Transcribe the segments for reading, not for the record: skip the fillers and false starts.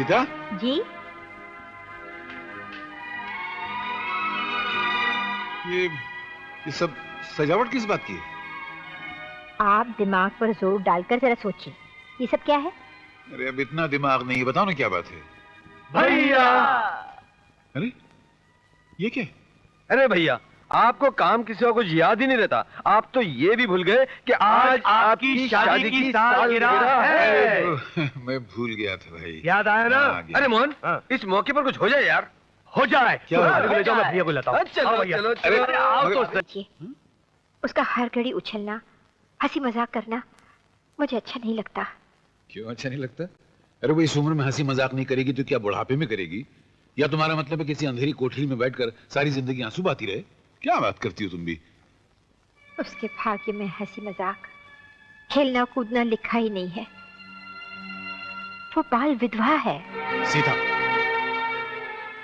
सीता जी। ये सब सजावट किस बात की है? आप दिमाग पर जोर डालकर जरा सोचिए, ये सब क्या है? अरे अब इतना दिमाग नहीं, बताओ ना क्या बात है। भैया! अरे ये क्या? अरे भैया, आपको काम किसी और कुछ याद ही नहीं रहता। आप तो ये भी भूल गए कि आज आपकी शादी की सालगिरह है। मैं भूल गया था भाई। याद आया ना? अरे मोहन, इस मौके पर कुछ हो जाए यार। हो जाए। क्या ले जाओ, मैं भैया को लाता हूँ। चलो चलो चलो। आओ तो देखिए, उसका हर घड़ी उछलना, हंसी मजाक करना मुझे अच्छा नहीं लगता। क्यों अच्छा नहीं लगता? अरे वो इस उम्र में हंसी मजाक नहीं करेगी तो क्या बुढ़ापे में करेगी? या तुम्हारा मतलब है किसी अंधेरी कोठरी में बैठकर सारी जिंदगी आंसू बहाती रहे? क्या बात करती हो तुम भी? उसके भाग्य में हंसी मजाक, खेलना कूदना लिखा ही नहीं है। वो बाल विधवा है। सीता,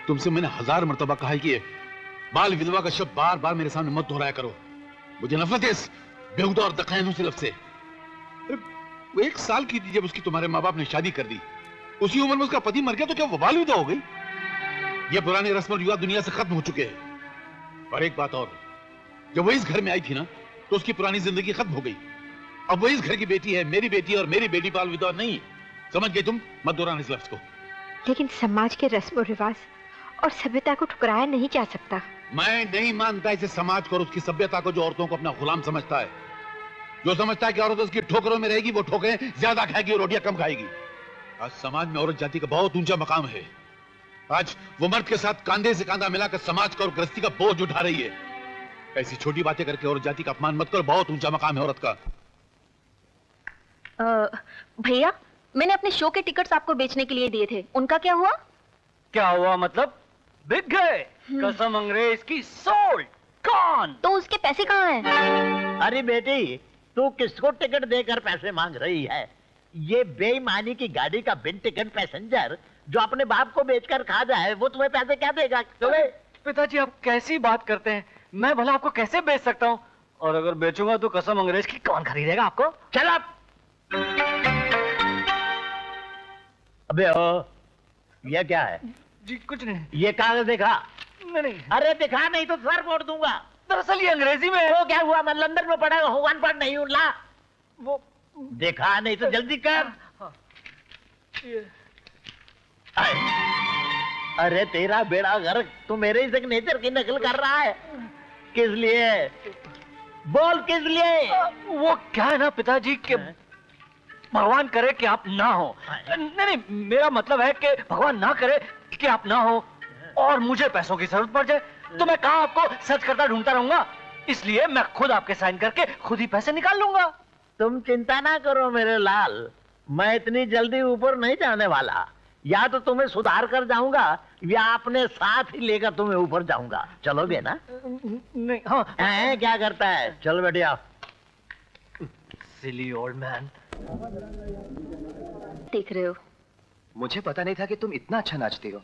तुमसे मैंने 1000 मर्तबा कहा है कि ये बाल विधवा का शब्द बार बार मेरे सामने मत दोहराया करो। मुझे नफरत है इस बेहुदा और दखैनुसी लफ्ज़ से। वो 1 साल की थी जब उसकी तुम्हारे माँ बाप ने शादी कर दी। उसी उम्र में उसका पति मर गया तो क्या वो बाल विधवा हो गई? ये पुराने रस्म और रिवाज दुनिया से खत्म हो चुके हैं। और एक बात और, जब वो इस घर में आई थी ना तो उसकी पुरानी जिंदगी खत्म हो गई। अब वो इस घर की बेटी है, मेरी बेटी, और मेरी बेटी बाल विधवा नहीं। समझ गए तुम? मत दोहराना इस लफ्ज़ को। लेकिन समाज के रस्म और रिवाज और सभ्यता को ठुकराया नहीं जा सकता। मैं नहीं मानता इसे समाज को और उसकी सभ्यता को जो औरतों को अपना गुलाम समझता है। जो समझता है कि औरत उसकी ठोकरों में रहेगी, वो ठोकरें ज्यादा खाएगी और रोटियां कम खाएगी। आज समाज में औरत जाति का बहुत ऊंचा मकाम है। आज वो मर्द के साथ कांधे से कांधा मिलाकर समाज का और गृहस्थी का बोझ उठा रही है। ऐसी छोटी बातें करके औरत जाति का अपमान मत करो, बहुत ऊंचा मकाम है औरत का। भैया, मैंने अपने शो के टिकट्स आपको बेचने के लिए दिए थे, उनका क्या हुआ? क्या हुआ मतलब? बिक गए। कसम अंग्रेज की, सोल्ड, गॉन। तो उसके पैसे कहाँ हैं? अरे बेटी, तू किसको टिकट देकर पैसे मांग रही है? ये बेईमानी की गाड़ी का बिन टिकट पैसेंजर जो अपने बाप को बेचकर खा जाए, वो तुम्हें पैसे क्या देगा? चले। पिताजी, आप कैसी बात करते हैं? मैं भला आपको कैसे बेच सकता हूँ? और अगर बेचूंगा तो कसम अंग्रेज की कौन खरीदेगा आपको? चल अब। अबे ओ, ये क्या है? जी कुछ नहीं। ये कागज दिखा। नहीं। अरे दिखा, नहीं तो सर फोड़ दूंगा। दरअसल ये अंग्रेजी में है। वो क्या हुआ? मैं लंदन में पढ़ा हूँ, अनपढ़ नहीं हूँ। ला वो दिखा, नहीं तो जल्दी कर। अरे तेरा बेड़ा गर्क, तू मेरे ही सिग्नेचर की नकल कर रहा है। किस लिए? बोल किस लिए? वो क्या है ना पिताजी के भगवान करे कि आप ना हो। नहीं नहीं, मेरा मतलब है कि भगवान ना करे कि आप ना हो और मुझे पैसों की जरूरत पड़ जाए तो मैं कहाँ आपको सर्च करता ढूंढता रहूंगा। इसलिए मैं खुद आपके साइन करके खुद ही पैसे निकाल लूंगा। तुम चिंता ना करो मेरे लाल, मैं इतनी जल्दी ऊपर नहीं जाने वाला। या तो तुम्हें सुधार कर जाऊंगा या अपने साथ ही लेकर तुम्हें ऊपर जाऊंगा। चलोगे ना? नहीं। हाँ। क्या करता है? चल बैठिया। सिली ओल्ड मैन। देख रहे हो? मुझे पता नहीं था कि तुम इतना अच्छा नाचती हो।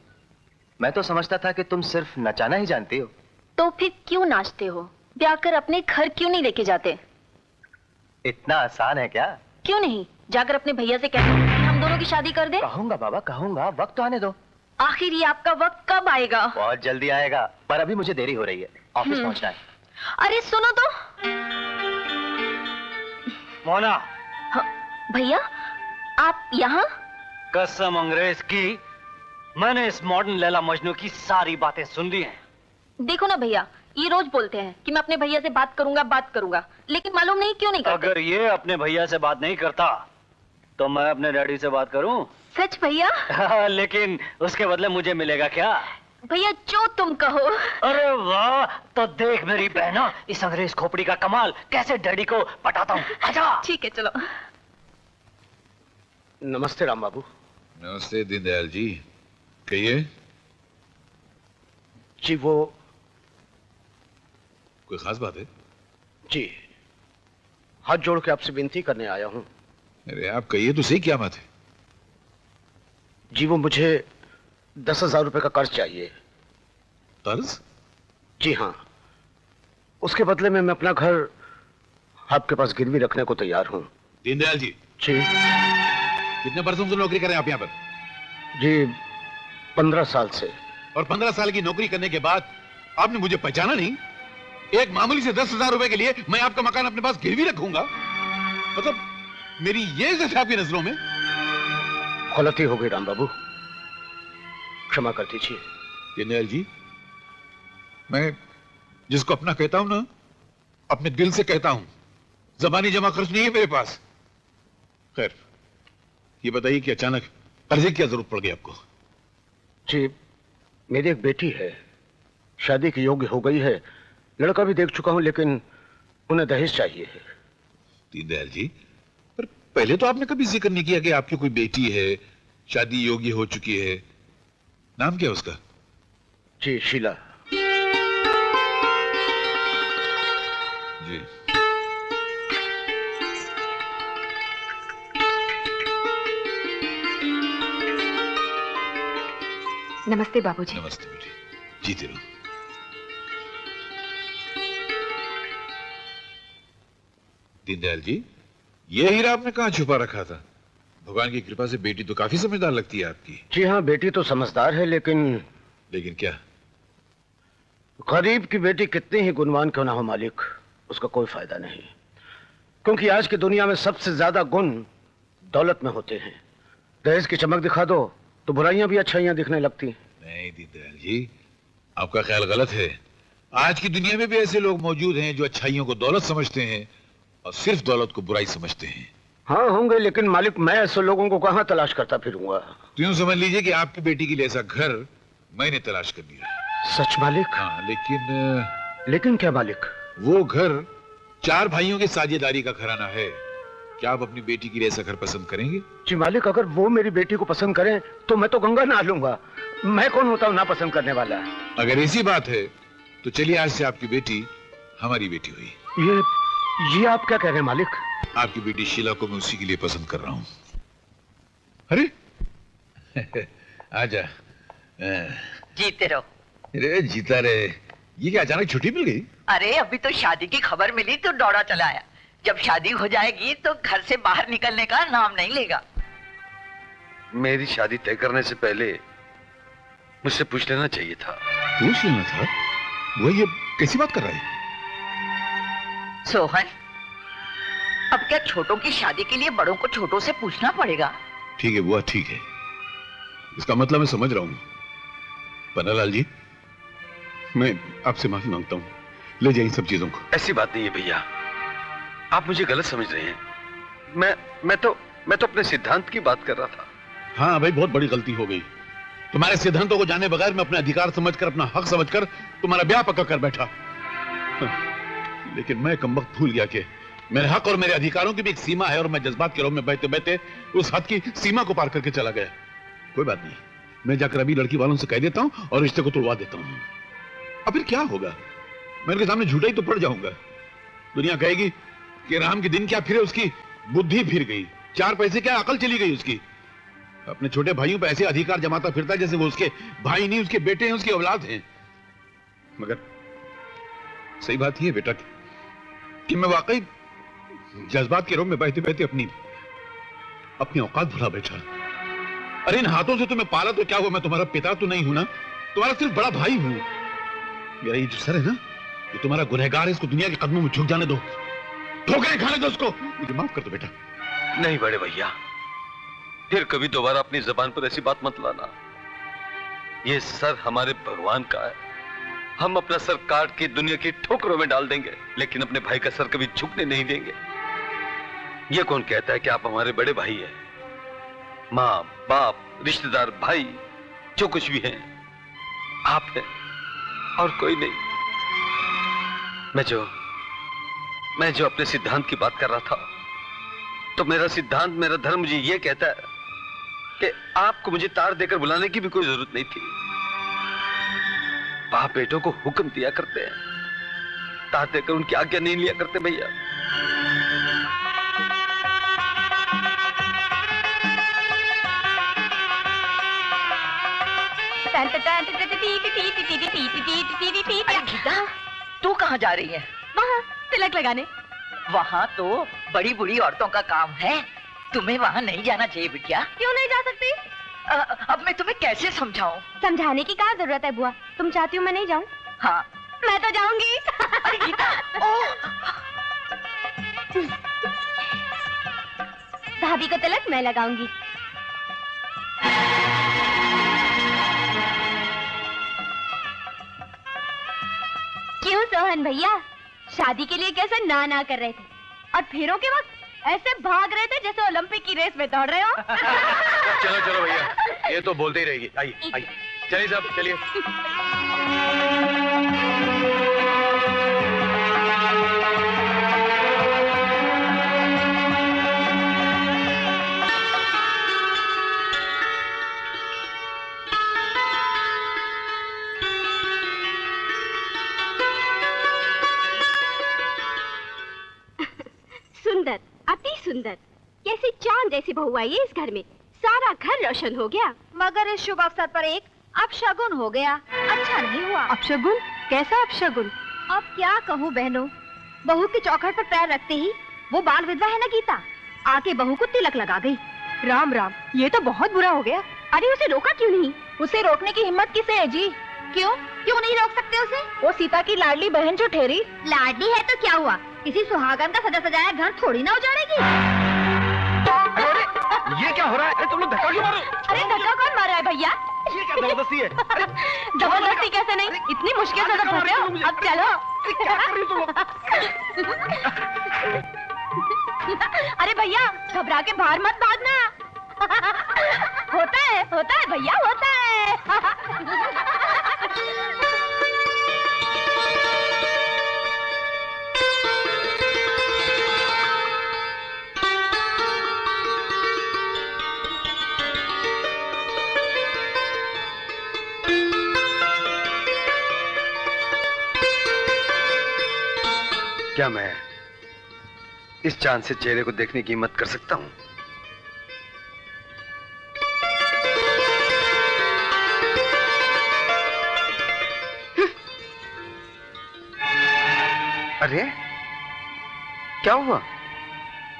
मैं तो समझता था कि तुम सिर्फ नचाना ही जानती हो। तो फिर क्यों नाचते हो? ब्याह कर अपने घर क्यों नहीं लेके जाते? इतना आसान है क्या? क्यों नहीं? जाकर अपने भैया से कहते कि हम दोनों की शादी कर दे। कहूंगा बाबा, कहूंगा, वक्त तो आने दो। आखिर ये आपका वक्त कब आएगा? बहुत जल्दी आएगा, पर अभी मुझे देरी हो रही है, ऑफिस पहुंचना है। अरे सुनो तो। मोना। हाँ, भैया आप यहाँ? कसम अंग्रेज की, मैंने इस मॉडर्न लैला मजनू की सारी बातें सुन ली हैं। देखो ना भैया, ये रोज बोलते हैं कि मैं अपने भैया से बात करूंगा, लेकिन मालूम नहीं क्यों नहीं करते। अगर ये अपने भैया से बात नहीं करता तो मैं अपने डैडी से बात करूं? सच भैया? लेकिन उसके बदले मुझे मिलेगा क्या? भैया जो तुम कहो। अरे वाह, तो देख मेरी बहना, इस अंग्रेज खोपड़ी का कमाल, कैसे डैडी को पटाता हूँ। आजा। ठीक है चलो। नमस्ते राम बाबू। नमस्ते दीनदयाल जी, कहिए। जी वो कोई खास बात है? जी हाथ जोड़ के आपसे विनती करने आया हूं। अरे आप कहिए तो सही, क्या बात है? जी वो मुझे 10,000 रुपए का कर्ज चाहिए। कर्ज? जी हाँ, उसके बदले में मैं अपना घर आपके पास गिरवी रखने को तैयार हूं। दीनदयाल जी। जी। कितने बरसों से नौकरी कर रहे हैं आप यहाँ पर? जी 15 साल से। और 15 साल की नौकरी करने के बाद आपने मुझे पहचाना नहीं? एक मामूली से 10,000 रुपए के लिए मैं आपका मकान अपने पास गिरवी रखूंगा? मतलब मेरी ये इज्जत है आपकी नजरों में? गलती हो गई राम बाबू, क्षमा कर दीजिए। दीनदयाल जी, मैं जिसको अपना कहता हूं ना, अपने दिल से कहता हूं। जबानी जमा खर्च नहीं है मेरे पास। खैर, ये बताइए कि अचानक कर्जे की क्या जरूरत पड़ गई आपको? जी मेरी एक बेटी है, शादी के योग्य हो गई है, लड़का भी देख चुका हूं, लेकिन उन्हें दहेज चाहिए है। दीनदयाल जी, पर पहले तो आपने कभी जिक्र नहीं किया कि आपकी कोई बेटी है, शादी योग्य हो चुकी है। नाम क्या है उसका? जी शीला। जी नमस्ते बाबूजी। नमस्ते बेटी, जीते रहो। दीनदयाल जी, ये हीरा आपने कहाँ छुपा रखा था? भगवान की कृपा से बेटी तो काफी समझदार लगती है आपकी। जी हाँ, बेटी तो समझदार है, लेकिन क्या? गरीब की बेटी कितनी ही गुणवान क्यों ना हो मालिक, उसका कोई फायदा नहीं, क्योंकि आज की दुनिया में सबसे ज्यादा गुण दौलत में होते हैं। दहेज की चमक दिखा दो तो बुराइयां भी अच्छाइयां दिखने लगती हैं। नहीं दीनदयाल जी, आपका ख्याल गलत है। आज की दुनिया में भी ऐसे लोग मौजूद हैं जो अच्छाइयों को दौलत समझते हैं और सिर्फ दौलत को बुराई समझते हैं। हाँ होंगे, लेकिन मालिक मैं ऐसे लोगों को कहाँ तलाश करता फिरूंगा। तो यूं समझ लीजिए कि आपकी बेटी के लिए ऐसा घर मैंने तलाश कर दिया। सच मालिक? हाँ, लेकिन क्या मालिक? वो घर 4 भाइयों की साझेदारी का घराना है। क्या आप अपनी बेटी के लिए ऐसा घर पसंद करेंगे? जी मालिक, अगर वो मेरी बेटी को पसंद करें तो मैं तो गंगा नहा लूंगा। मैं कौन होता हूँ ना पसंद करने वाला? अगर ऐसी बात है तो चलिए आज से आपकी बेटी हमारी बेटी हुई। ये आप क्या कह रहे हैं मालिक? आपकी बेटी शीला को मैं उसी के लिए पसंद कर रहा हूँ। अरे आजा। जीते रहो। अरे जीता रे, ये क्या अचानक छुट्टी मिल गई? अरे अभी तो शादी की खबर मिली तो दौड़ा चला आया। जब शादी हो जाएगी तो घर से बाहर निकलने का नाम नहीं लेगा। मेरी शादी तय करने से पहले मुझसे पूछ लेना चाहिए था। पूछ लेना था? वो ये कैसी बात कर रहा है? सोहन, अब क्या छोटों की शादी के लिए बड़ों को छोटों से पूछना पड़ेगा? ठीक है बुआ, ठीक है। इसका मतलब मैं समझ रहा हूँ। पन्नालाल जी, मैं आपसे माफी मांगता हूँ। ले जाइए सब चीजों को। ऐसी बात नहीं है भैया, आप मुझे गलत समझ रहे हैं। मैं तो अपने सिद्धांत की बात कर रहा था। हाँ भाई, बहुत बड़ी गलती हो गई। तुम्हारे सिद्धांतों को जाने बगैर मैं अपने अधिकार समझकर, अपना हक समझकर तुम्हारा ब्याह पक्का कर बैठा। लेकिन मैं कमबख्त भूल गया कि मेरे हक और मेरे अधिकारों की भी एक सीमा है और मैं जज्बात के रोग में बहते बहते उस हद की सीमा को पार करके चला गया। कोई बात नहीं, मैं जाकर अभी लड़की वालों से कह देता हूं और रिश्ते को तोड़वा देता हूं। अब फिर क्या होगा? मैं उनके सामने झूठा ही तो पड़ जाऊंगा। दुनिया कहेगी कि राम के दिन क्या फिरे, उसकी बुद्धि फिर गई। 4 पैसे क्या अकल चली गई उसकी। अपने छोटे भाइयों पर ऐसे अधिकार जमाता फिरता जैसे वो उसके भाई नहीं, उसके बेटे हैं, उसकी औलाद हैं। मगर सही बात यह है बेटा कि मैं वाकई जज्बात के रोग में बहते बहते अपनी औकात भुला बैठा। अरे इन हाथों से तुम्हें पाला तो क्या हुआ? मैं तुम्हारा पिता तो नहीं हूं ना, तुम्हारा सिर्फ बड़ा भाई हूं। मेरा ये जो सर है ना, ये तुम्हारा गुनहगार है, इसको दुनिया के कदमों में झुक जाने दो, ठोकरें खाने दो उसको। मुझे माफ कर दो बेटा। नहीं बड़े भैया, फिर कभी दोबारा अपनी जबान पर ऐसी बात मत लाना। ये सर हमारे भगवान का है, हम अपना सर काट के दुनिया की ठोकरों में डाल देंगे, लेकिन अपने भाई का सर कभी झुकने नहीं देंगे। ये कौन कहता है कि आप हमारे बड़े भाई हैं? माँ बाप रिश्तेदार भाई जो कुछ भी हैं आप हैं और कोई नहीं। मैं जो अपने सिद्धांत की बात कर रहा था, तो मेरा सिद्धांत, मेरा धर्म मुझे यह कहता है कि आपको मुझे तार देकर बुलाने की भी कोई जरूरत नहीं थी। बाप बेटों को हुक्म दिया करते हैं, तार देकर उनकी आज्ञा नहीं लिया करते भैया। अरे गीता, तू कहाँ जा रही है? वहाँ तिलक लगाने। वहाँ तो बड़ी बुरी औरतों का काम है, तुम्हें वहाँ नहीं जाना चाहिए बिटिया। क्यों नहीं जा सकती? अब मैं तुम्हें कैसे समझाऊं? समझाने की क्या जरूरत है बुआ? तुम चाहती हो मैं नहीं जाऊं? हाँ। मैं तो जाऊंगी। अरे गीता, भाभी को तिलक मैं लगाऊंगी। क्यों सोहन भैया, शादी के लिए कैसे ना ना कर रहे थे और फेरों के वक्त ऐसे भाग रहे थे जैसे ओलंपिक की रेस में दौड़ रहे हो। चलो चलो भैया, ये तो बोलते ही रहेगी। आइए आइए, चलिए साहब चलिए। सुंदर, अति सुंदर, कैसी चांद जैसी बहू आई है इस घर में। सारा घर रोशन हो गया। मगर इस शुभ अवसर पर एक अपशगुन हो गया। अच्छा नहीं हुआ। अपशगुन? कैसा अपशगुन? अब क्या कहूँ बहनों, बहू की चौखट पर पैर रखते ही वो बाल विधवा है ना गीता, आके बहू को तिलक लगा गई। राम राम, ये तो बहुत बुरा हो गया। अरे उसे रोका क्यों नहीं? उसे रोकने की हिम्मत किसे है जी? क्यों क्यों नहीं रोक सकते उसे? वो सीता की लाडली बहन जो ठहरी। लाडली है तो क्या हुआ, किसी सुहागन का सजा सजाया घर थोड़ी ना उजाड़ेगी। ये क्या हो रहा है? तुम लोग धक्का क्यों मारो? अरे धक्का कौन मारा है भैया? ये क्या जबरदस्ती है? जबरदस्ती कैसे नहीं, इतनी मुश्किल से तो फंसे हो। अब चलो। क्या कर रही हो तुम लोग? अरे भैया घबरा के बाहर मत भागना। होता है भैया, होता है। क्या मैं इस चांद से चेहरे को देखने की हिम्मत कर सकता हूं? अरे क्या हुआ?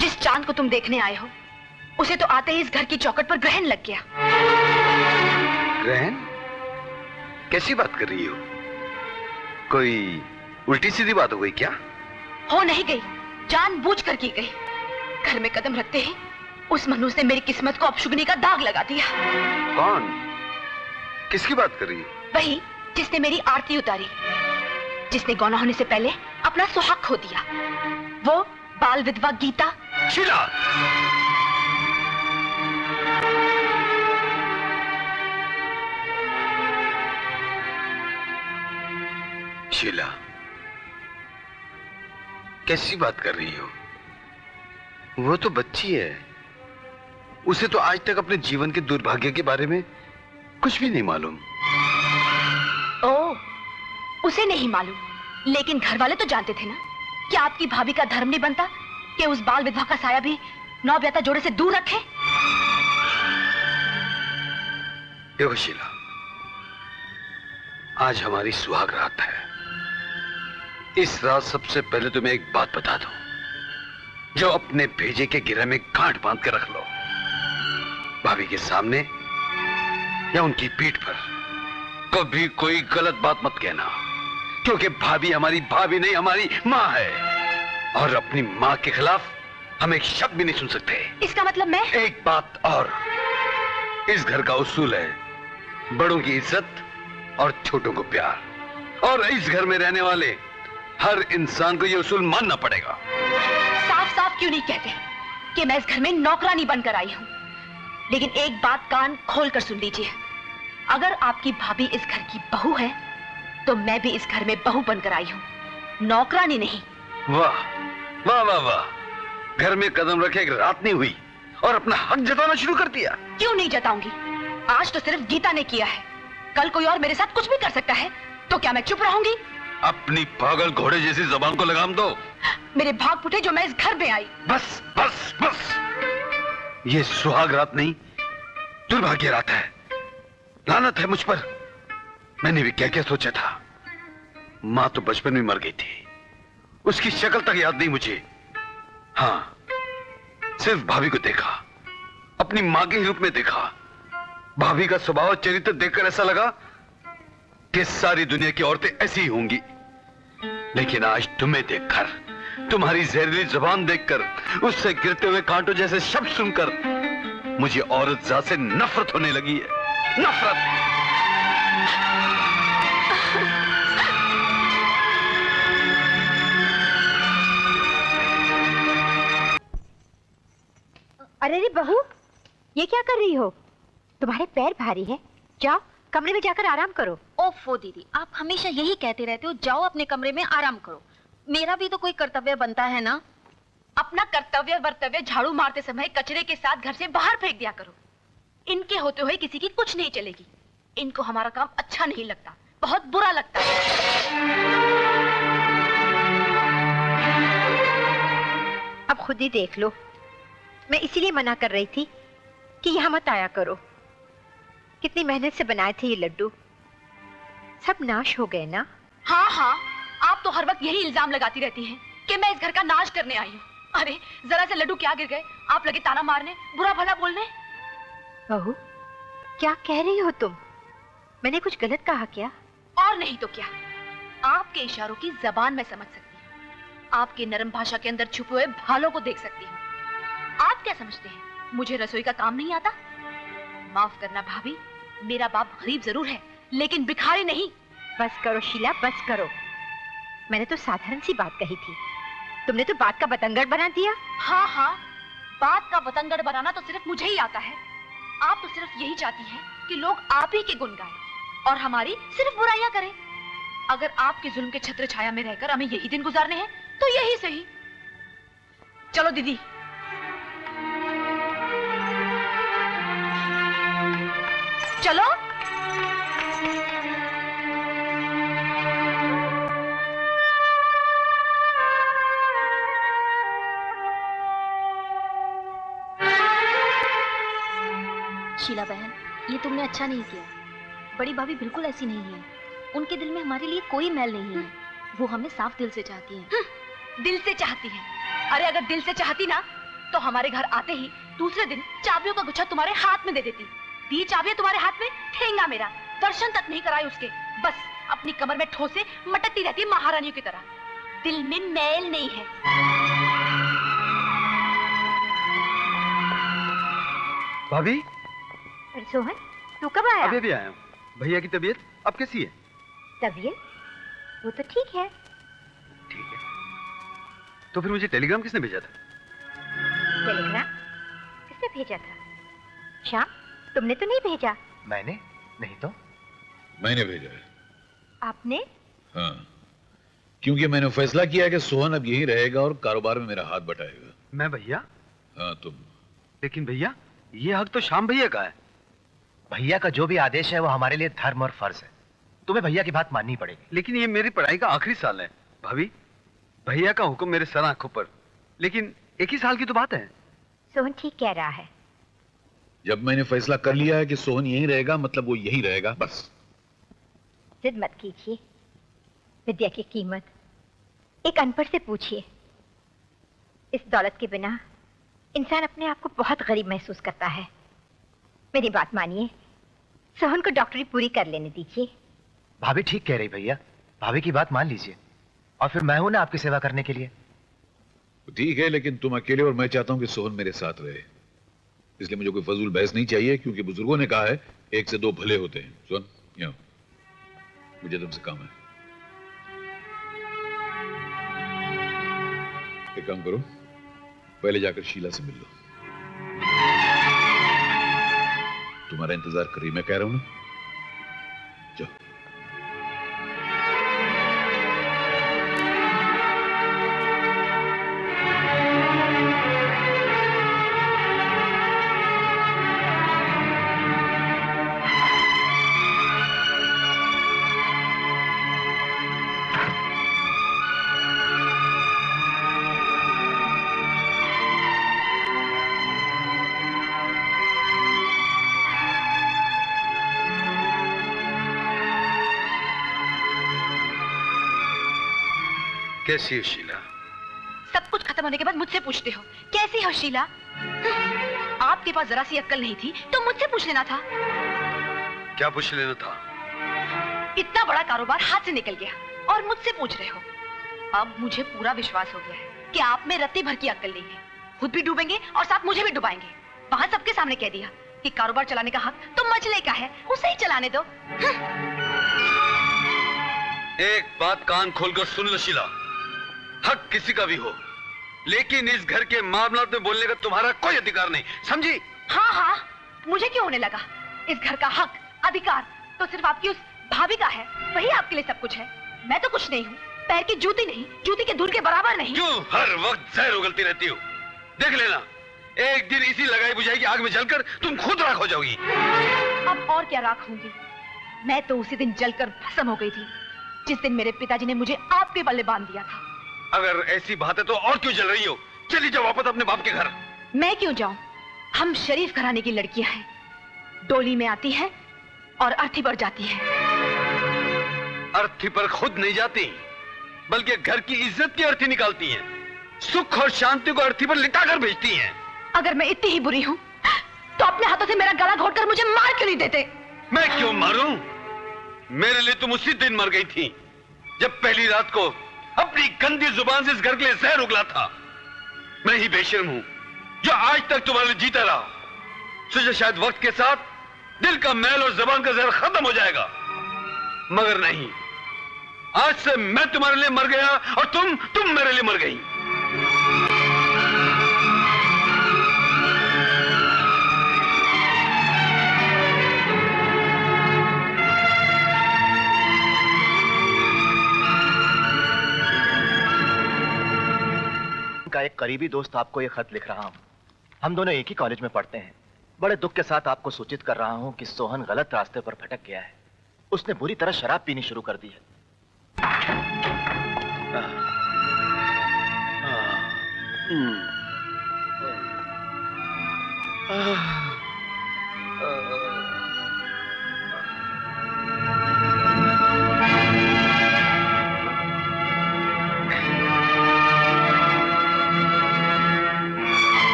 जिस चांद को तुम देखने आए हो उसे तो आते ही इस घर की चौखट पर ग्रहण लग गया। ग्रहण? कैसी बात कर रही हो? कोई उल्टी सीधी बात हो गई क्या? हो नहीं गई, जानबूझकर की गई। घर में कदम रखते ही उस मनुष्य ने मेरी किस्मत को अपशुगनी का दाग लगा दिया। कौन? किसकी बात कर रही हो? वही जिसने मेरी आरती उतारी, जिसने गौना होने से पहले अपना सुहाग खो दिया। वो बाल विधवा गीता। शीला! शीला, कैसी बात कर रही हो? वो तो बच्ची है, उसे तो आज तक अपने जीवन के दुर्भाग्य के बारे में कुछ भी नहीं मालूम। ओह, उसे नहीं मालूम, लेकिन घर वाले तो जानते थे ना। क्या आपकी भाभी का धर्म नहीं बनता कि उस बाल विधवा का साया भी नवब्याता जोड़े से दूर रखे? देखो शीला, आज हमारी सुहाग रात है। इस रात सबसे पहले तुम्हें एक बात बता दूं, जो अपने भेजे के गिरह में गांठ बांध के रख लो। भाभी के सामने या उनकी पीठ पर कभी कोई गलत बात मत कहना, क्योंकि भाभी हमारी भाभी नहीं, हमारी माँ है, और अपनी माँ के खिलाफ हम एक शब्द भी नहीं सुन सकते। इसका मतलब मैं? एक बात और, इस घर का उसूल है बड़ों की इज्जत और छोटों को प्यार, और इस घर में रहने वाले हर इंसान को यह उसूल मानना पड़ेगा। साफ साफ क्यों नहीं कहते कि मैं इस घर में नौकरानी बनकर आई हूँ? लेकिन एक बात कान खोल कर सुन लीजिए, अगर आपकी भाभी इस घर की बहू है तो मैं भी इस घर में बहू बनकर आई हूँ, नौकरानी नहीं। वाह वाह वाह वाह, घर में कदम रखे एक रात नहीं हुई और अपना हक जताना शुरू कर दिया। क्यों नहीं जताऊंगी? आज तो सिर्फ गीता ने किया है, कल कोई और मेरे साथ कुछ भी कर सकता है, तो क्या मैं चुप रहूंगी? अपनी पागल घोड़े जैसी जबान को लगाम दो। मेरे भाग फूटे जो मैं इस घर में आई। बस बस बस, ये सुहाग रात नहीं, दुर्भाग्य रात है। लानत है मुझ पर। मैंने भी क्या क्या सोचा था। माँ तो बचपन में मर गई थी, उसकी शक्ल तक याद नहीं मुझे। हाँ, सिर्फ भाभी को देखा, अपनी माँ के रूप में देखा। भाभी का स्वभाव और चरित्र देखकर ऐसा लगा कि सारी दुनिया की औरतें ऐसी ही होंगी, लेकिन आज तुम्हें देखकर, तुम्हारी जहरीली जुबान देखकर, उससे गिरते हुए कांटों जैसे शब्द सुनकर मुझे औरत जात से नफरत होने लगी है। नफरत। अरे रे बहू, ये क्या कर रही हो? तुम्हारे पैर भारी है, जाओ कमरे में जाकर आराम करो। ओफो दीदी, आप हमेशा यही कहते रहते हो, जाओ अपने कमरे में आराम करो। मेरा भी तो कोई कर्तव्य बनता है ना। अपना कर्तव्य वर्तव्य झाड़ू मारते समय कचरे के साथ घर से बाहर फेंक दिया करो। इनके होते हुए किसी की कुछ नहीं चलेगी। इनको हमारा काम अच्छा नहीं लगता, बहुत बुरा लगता है। अब खुद ही देख लो, मैं इसीलिए मना कर रही थी कि यहाँ मत आया करो। कितनी मेहनत से बनाए थे ये लड्डू, सब नाश हो गए ना। हाँ हाँ, आप तो हर वक्त यही इल्जाम लगाती रहती हैं कि मैं इस घर का नाश करने आई हूँ। अरे जरा से लड्डू क्या गिर गए, आप लगे ताना मारने, बुरा भला बोलने। बहू, क्या कह रही हो तुम? मैंने कुछ गलत कहा क्या? और नहीं तो क्या, आपके इशारों की जबान मैं समझ सकती हूँ, आपके नरम भाषा के अंदर छुपे हुए भालों को देख सकती हूँ। आप क्या समझते हैं मुझे रसोई का काम नहीं आता? माफ करना भाभी, मेरा बाप गरीब जरूर है लेकिन भिखारी नहीं। बस करो शीला, बस करो। मैंने तो साधारण सी बात कही थी, तुमने तो बात का बतंगड़ बना दिया। हाँ हाँ, बात का बतंगड़ बनाना तो सिर्फ मुझे ही आता है। आप तो सिर्फ यही चाहती हैं कि लोग आप ही के गुण गाएं और हमारी सिर्फ बुराइयां करें। अगर आपके जुल्म के छत्र छाया में रहकर हमें यही दिन गुजारने हैं तो यही सही। चलो दीदी। चलो। शीला बहन, ये तुमने अच्छा नहीं किया। बड़ी भाभी बिल्कुल ऐसी नहीं है, उनके दिल में हमारे लिए कोई मैल नहीं है। वो हमें साफ दिल से चाहती हैं। दिल से चाहती हैं? अरे अगर दिल से चाहती ना तो हमारे घर आते ही दूसरे दिन चाबियों का गुच्छा तुम्हारे हाथ में दे देती। दी चाबियां तुम्हारे हाथ में, ठेंगा मेरा, दर्शन तक नहीं कराए उसके, बस अपनी कमर में ठोसे मटकती रहती है महारानियों की तरह। दिल में मैल नहीं है। भाभी। अरे सोहन, तू कब आया? अभी आया हूँ। भैया की तबीयत अब कैसी है? तबीयत? वो तो ठीक है। ठीक है, तो फिर मुझे टेलीग्राम किसने भेजा था? टेलीग्राम किसने भेजा था? श्याम, तुमने तो नहीं भेजा? मैंने नहीं तो। मैंने भेजा है। आपने? हाँ, क्योंकि मैंने फैसला किया है कि सोहन अब यहीं रहेगा और कारोबार में मेरा हाथ बटाएगा। मैं भैया? हाँ तुम। लेकिन भैया, ये हक तो श्याम भैया का है। भैया का जो भी आदेश है वो हमारे लिए धर्म और फर्ज है। तुम्हें भैया की बात माननी पड़ेगी। लेकिन ये मेरी पढ़ाई का आखिरी साल है भाभी। भैया का हुक्म मेरे सर आंखों पर, लेकिन एक ही साल की तो बात है। सोहन ठीक कह रहा है। जब मैंने फैसला कर लिया है कि सोहन यहीं रहेगा, मतलब वो यहीं रहेगा, बस। जिद मत कीजिए। विद्या की कीमत एक अनपढ़ से पूछिए। इस दौलत के बिना इंसान अपने आप को बहुत गरीब महसूस करता है। मेरी बात मानिए, सोहन को डॉक्टरी पूरी कर लेने दीजिए। भाभी ठीक कह रही भैया, भाभी की बात मान लीजिए और फिर मैं हूं ना आपकी सेवा करने के लिए। ठीक है, लेकिन तुम अकेले और मैं चाहता हूं कि सोहन मेरे साथ रहे। इसलिए मुझे कोई फजूल बहस नहीं चाहिए, क्योंकि बुजुर्गों ने कहा है एक से दो भले होते हैं। सुन, यहाँ मुझे तुमसे काम है। एक काम करो, पहले जाकर शीला से मिल लो। तुम्हारा इंतजार कर रही, मैं कह रहा हूं ना। जाओ। कैसी हो शीला? सब कुछ खत्म होने के बाद मुझसे पूछते हो कैसी हो शीला? आपके पास जरा सी अक्ल नहीं थी तो मुझसे पूछ लेना था। क्या पूछ लेना था? इतना बड़ा कारोबार हाथ से निकल गया और मुझसे पूछ रहे हो। अब मुझे पूरा विश्वास हो गया है कि आप में रत्ती भर की अक्ल नहीं है। खुद भी डूबेंगे और साथ मुझे भी डुबाएंगे। वहां सबके सामने कह दिया कि कारोबार चलाने का हक तो मचले का है, उसे ही चलाने दो। एक बात कान खोलकर सुन लो शीला, हक किसी का भी हो, लेकिन इस घर के मामलात में बोलने का तुम्हारा कोई अधिकार नहीं, समझी? हाँ हाँ, मुझे क्यों होने लगा? इस घर का हक अधिकार तो सिर्फ आपकी उस भाभी का है, वही आपके लिए सब कुछ है। मैं तो कुछ नहीं हूँ, पैर की जूती नहीं, जूती के धूल के बराबर नहीं। क्यों हर वक्त जहर उगलती रहती हो? देख लेना, एक दिन इसी लगाई बुझाई की आग में जलकर तुम खुद राख हो जाओगी। अब और क्या राख होंगी? मैं तो उसी दिन जलकर भस्म हो गई थी जिस दिन मेरे पिताजी ने मुझे आपके बल्ले बांध दिया था। अगर ऐसी बात है तो और क्यों जल रही हो? चली जाओ वापस अपने बाप के घर। मैं क्यों जाऊं? हम शरीफ घराने की लड़कियां हैं, डोली में आती हैं और अर्थी पर जाती हैं। अर्थी पर खुद नहीं जाती, बल्कि घर की इज्जत की अर्थी निकालती हैं, सुख और शांति को अर्थी पर लिटाकर भेजती हैं। अगर मैं इतनी ही बुरी हूं तो अपने हाथों से मेरा गला घोटकर मुझे मार क्यों नहीं देते? मैं क्यों मारूं? मेरे लिए तुम उसी दिन मर गई थी जब पहली रात को अपनी गंदी जुबान से इस घर के लिए जहर उगला था। मैं ही बेशर्म हूं जो आज तक तुम्हारे लिए जीता रहा। सोचा शायद वक्त के साथ दिल का मैल और जबान का जहर खत्म हो जाएगा, मगर नहीं। आज से मैं तुम्हारे लिए मर गया और तुम मेरे लिए मर गई। का एक करीबी दोस्त आपको ये खत लिख रहा हूं। हम दोनों एक ही कॉलेज में पढ़ते हैं। बड़े दुख के साथ आपको सूचित कर रहा हूं कि सोहन गलत रास्ते पर भटक गया है। उसने बुरी तरह शराब पीनी शुरू कर दी है।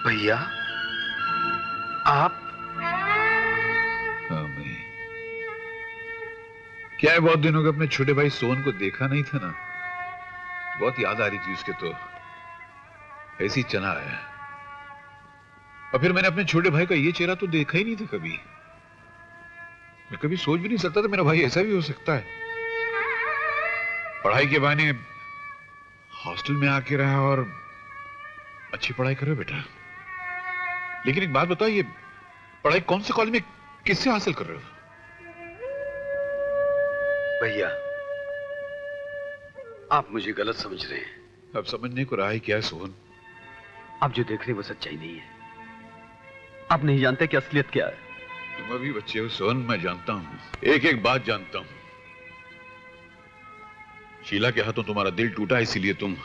भैया आप? हाँ मैं। क्या है, बहुत दिन हो गए अपने छोटे भाई सोहन को देखा नहीं था ना, बहुत याद आ रही थी उसके, तो ऐसी चना है। और फिर मैंने अपने छोटे भाई का ये चेहरा तो देखा ही नहीं था कभी। मैं कभी सोच भी नहीं सकता था मेरा भाई ऐसा भी हो सकता है। पढ़ाई के बहाने हॉस्टल में आके रहा और अच्छी पढ़ाई करो बेटा। लेकिन एक बात बताओ, ये पढ़ाई कौन से कॉलेज में किससे हासिल कर रहे हो? भैया आप मुझे गलत समझ रहे हैं। अब समझने को रहा है क्या है सोहन? आप जो देख रहे हैं वो सच्चाई नहीं है। आप नहीं जानते कि असलियत क्या है। तुम अभी बच्चे हो सोहन, मैं जानता हूं, एक एक बात जानता हूं। शीला के हाथों तुम्हारा दिल टूटा, इसीलिए तुम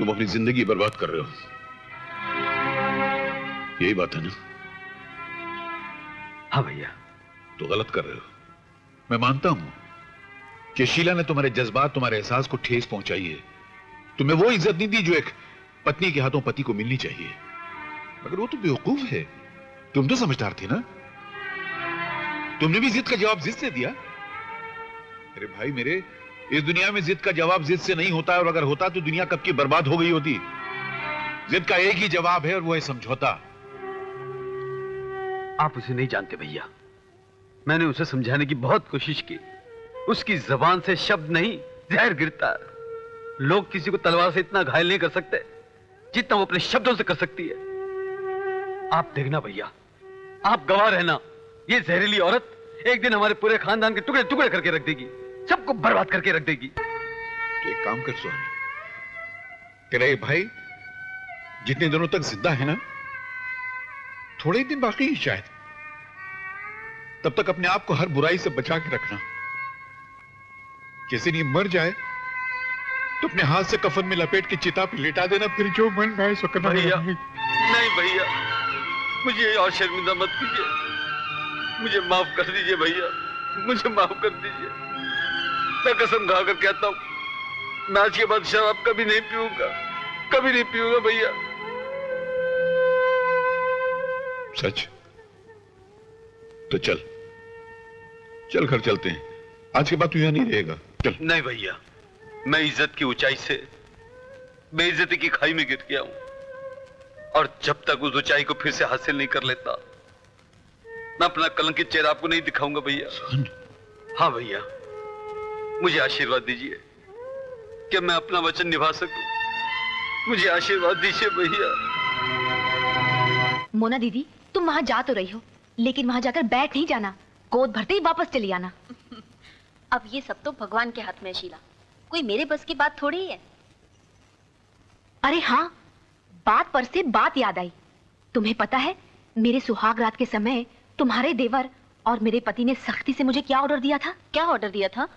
अपनी जिंदगी बर्बाद कर रहे हो। यही बात है ना? हाँ भैया। तो गलत कर रहे हो। मैं मानता हूं कि शीला ने तुम्हारे जज्बात, तुम्हारे एहसास को ठेस पहुंचाई है। तुम्हें वो इज्जत नहीं दी जो एक पत्नी के हाथों पति को मिलनी चाहिए। मगर वो तो बेवकूफ है, तुम तो समझदार थे ना। तुमने भी जिद का जवाब जिद से दिया। अरे भाई मेरे, इस दुनिया में जिद का जवाब जिद से नहीं होता है, और अगर होता तो दुनिया कब की बर्बाद हो गई होती। जिद का एक ही जवाब है और वो है समझौता। आप उसे नहीं जानते भैया। मैंने उसे समझाने की बहुत कोशिश की। उसकी जबान से शब्द नहीं जहर गिरता है। लोग किसी को तलवार से इतना घायल नहीं कर सकते जितना वो अपने शब्दों से कर सकती है। आप देखना भैया, आप गवाह रहना, ये जहरीली औरत एक दिन हमारे पूरे खानदान के टुकड़े टुकड़े करके रख देगी, सबको बर्बाद करके रख देगी। तो एक काम कर सोहन, तेरा ये भाई जितने दिनों तक जिंदा है ना, थोड़े ही दिन बाकी ही शायद, तब तक अपने आप को हर बुराई से बचा के रखना। किसी ने मर जाए तो अपने हाथ से कफन में लपेट के चिता पे लेटा देना, फिर जो मन आए सो करना। भैया नहीं भैया, मुझे और शर्मिंदा मत कीजिए। मुझे माफ कर दीजिए भैया, मुझे माफ कर दीजिए। मैं कसम खाकर कहता हूं, मैं आज के बाद शराब कभी नहीं पीऊंगा, कभी नहीं पीऊंगा भैया। सच? तो चल चल घर चलते हैं, आज के बाद तू यहां नहीं रहेगा। चल। नहीं भैया, मैं इज्जत की ऊंचाई से बेइज्जती की खाई में गिर गया हूं, और जब तक उस ऊंचाई को फिर से हासिल नहीं कर लेता मैं अपना कलंकित चेहरा आपको नहीं दिखाऊंगा भैया। हाँ भैया, मुझे आशीर्वाद दीजिए कि मैं अपना वचन निभा सकूं। मुझे आशीर्वाद दीजिए भैया। मोना दीदी, तुम वहां जा तो रही हो, लेकिन वहां जाकर बैठ नहीं जाना, गोद भरते ही वापस चली आना। अब ये सब तो भगवान के हाथ में है शीला, कोई मेरे बस की बात थोड़ी है। अरे हाँ, बात पर से बात याद आई। तुम्हें पता है मेरे सुहाग रात के समय तुम्हारे देवर और मेरे पति ने सख्ती से मुझे क्या ऑर्डर दिया था? क्या ऑर्डर दिया था?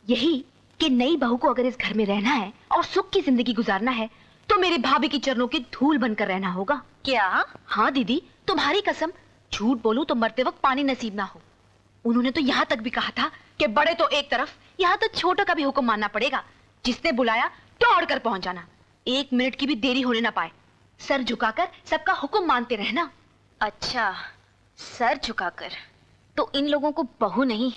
यही कि नई बहू को अगर इस घर में रहना है और सुख की जिंदगी गुजारना है तो मेरे भाभी की चरणों की धूल बनकर रहना होगा। क्या? हाँ दीदी, तुम्हारी कसम, झूठ बोलूं तो मरते वक्त पानी नसीब ना हो। उन्होंने तो यहाँ तक भी कहा था कि बड़े तो एक तरफ, यहाँ तो छोटों का भी हुक्म मानना पड़ेगा। जिसने बुलाया दौड़ कर पहुंच जाना, 1 मिनट की भी देरी होने ना पाए। सर झुकाकर सबका हुक्म मानते रहना। अच्छा, सर झुकाकर। तो इन लोगों को बहू नहीं,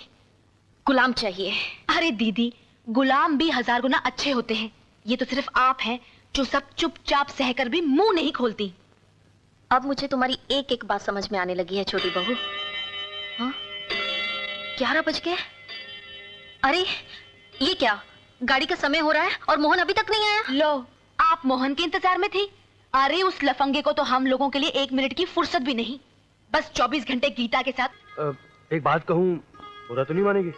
गुलाम चाहिए। अरे दीदी, गुलाम भी 1000 गुना अच्छे होते हैं। ये तो सिर्फ आप हैं जो सब चुपचाप सहकर भी मुंह नहीं खोलती। अब मुझे तुम्हारी एक एक बात समझ में आने लगी है छोटी बहू। हाँ, 11 बज गए। अरे ये क्या, गाड़ी का समय हो रहा है और मोहन अभी तक नहीं आया। लो, आप मोहन के इंतजार में थी? अरे उस लफंगे को तो हम लोगों के लिए 1 मिनट की फुर्सत भी नहीं। बस 24 घंटे गीता के साथ। एक बात कहूँ, बुरा तो नहीं मानेगी?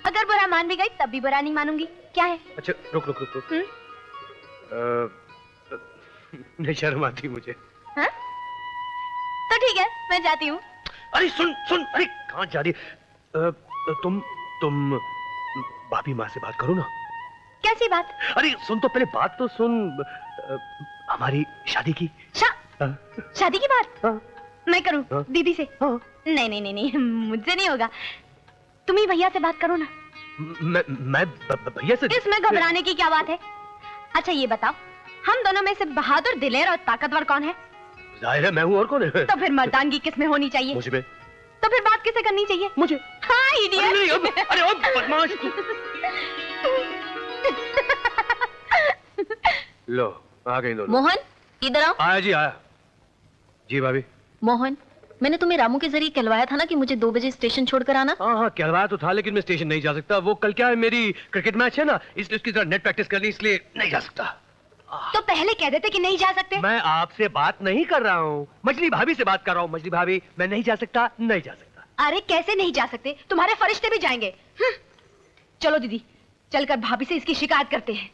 अगर बुरा मान भी गई तब भी बुरा नहीं मानूंगी। क्या है? अच्छा रुक रुक रुक रुक। नहीं, शर्म आती मुझे। हाँ? तो ठीक है, मैं जाती हूँ। अरे सुन सुन, अरे कहाँ जा रही? तुम भाभी माँ से बात करो ना। कैसी बात? अरे सुन तो पहले बात तो सुन, हमारी शादी की। शादी की बात? हाँ। मैं करूँ? हाँ। दीदी से? हाँ। नहीं नहीं नहीं नहीं, मुझसे नहीं होगा। तुम ही भैया से बात करो ना। मैं भैया से? इसमें घबराने की क्या बात है? अच्छा ये बताओ, हम दोनों में से बहादुर, दिलेर और ताकतवर कौन है? जाहिर है मैं हूँ, और कौन है? तो फिर मर्दानगी किस में होनी चाहिए? मुझ में। तो फिर बात किसे करनी चाहिए? मुझे। हाँ इडियट। अरे अब बदमाश। लो आ गई दोनों। मोहन इधर आओ। आया जी, आया जी। भाभी। मोहन, मैंने तुम्हें रामू के जरिए कहलवाया था ना कि मुझे 2 बजे स्टेशन छोड़कर आना। हाँ हाँ कहलवाया तो था, लेकिन मैं स्टेशन नहीं जा सकता। वो कल क्या है, मेरी क्रिकेट मैच है ना, इसलिए उसकी तरह नेट प्रैक्टिस करनी, इसलिए नहीं जा सकता। तो पहले कह देते कि नहीं जा सकते। मैं आपसे बात नहीं कर रहा हूँ, मछली भाभी से बात कर रहा हूँ। मछली भाभी, मैं नहीं जा सकता, नहीं जा सकता। अरे कैसे नहीं जा सकते, तुम्हारे फरिश्ते भी जाएंगे। चलो दीदी, चलकर भाभी से इसकी शिकायत करते हैं।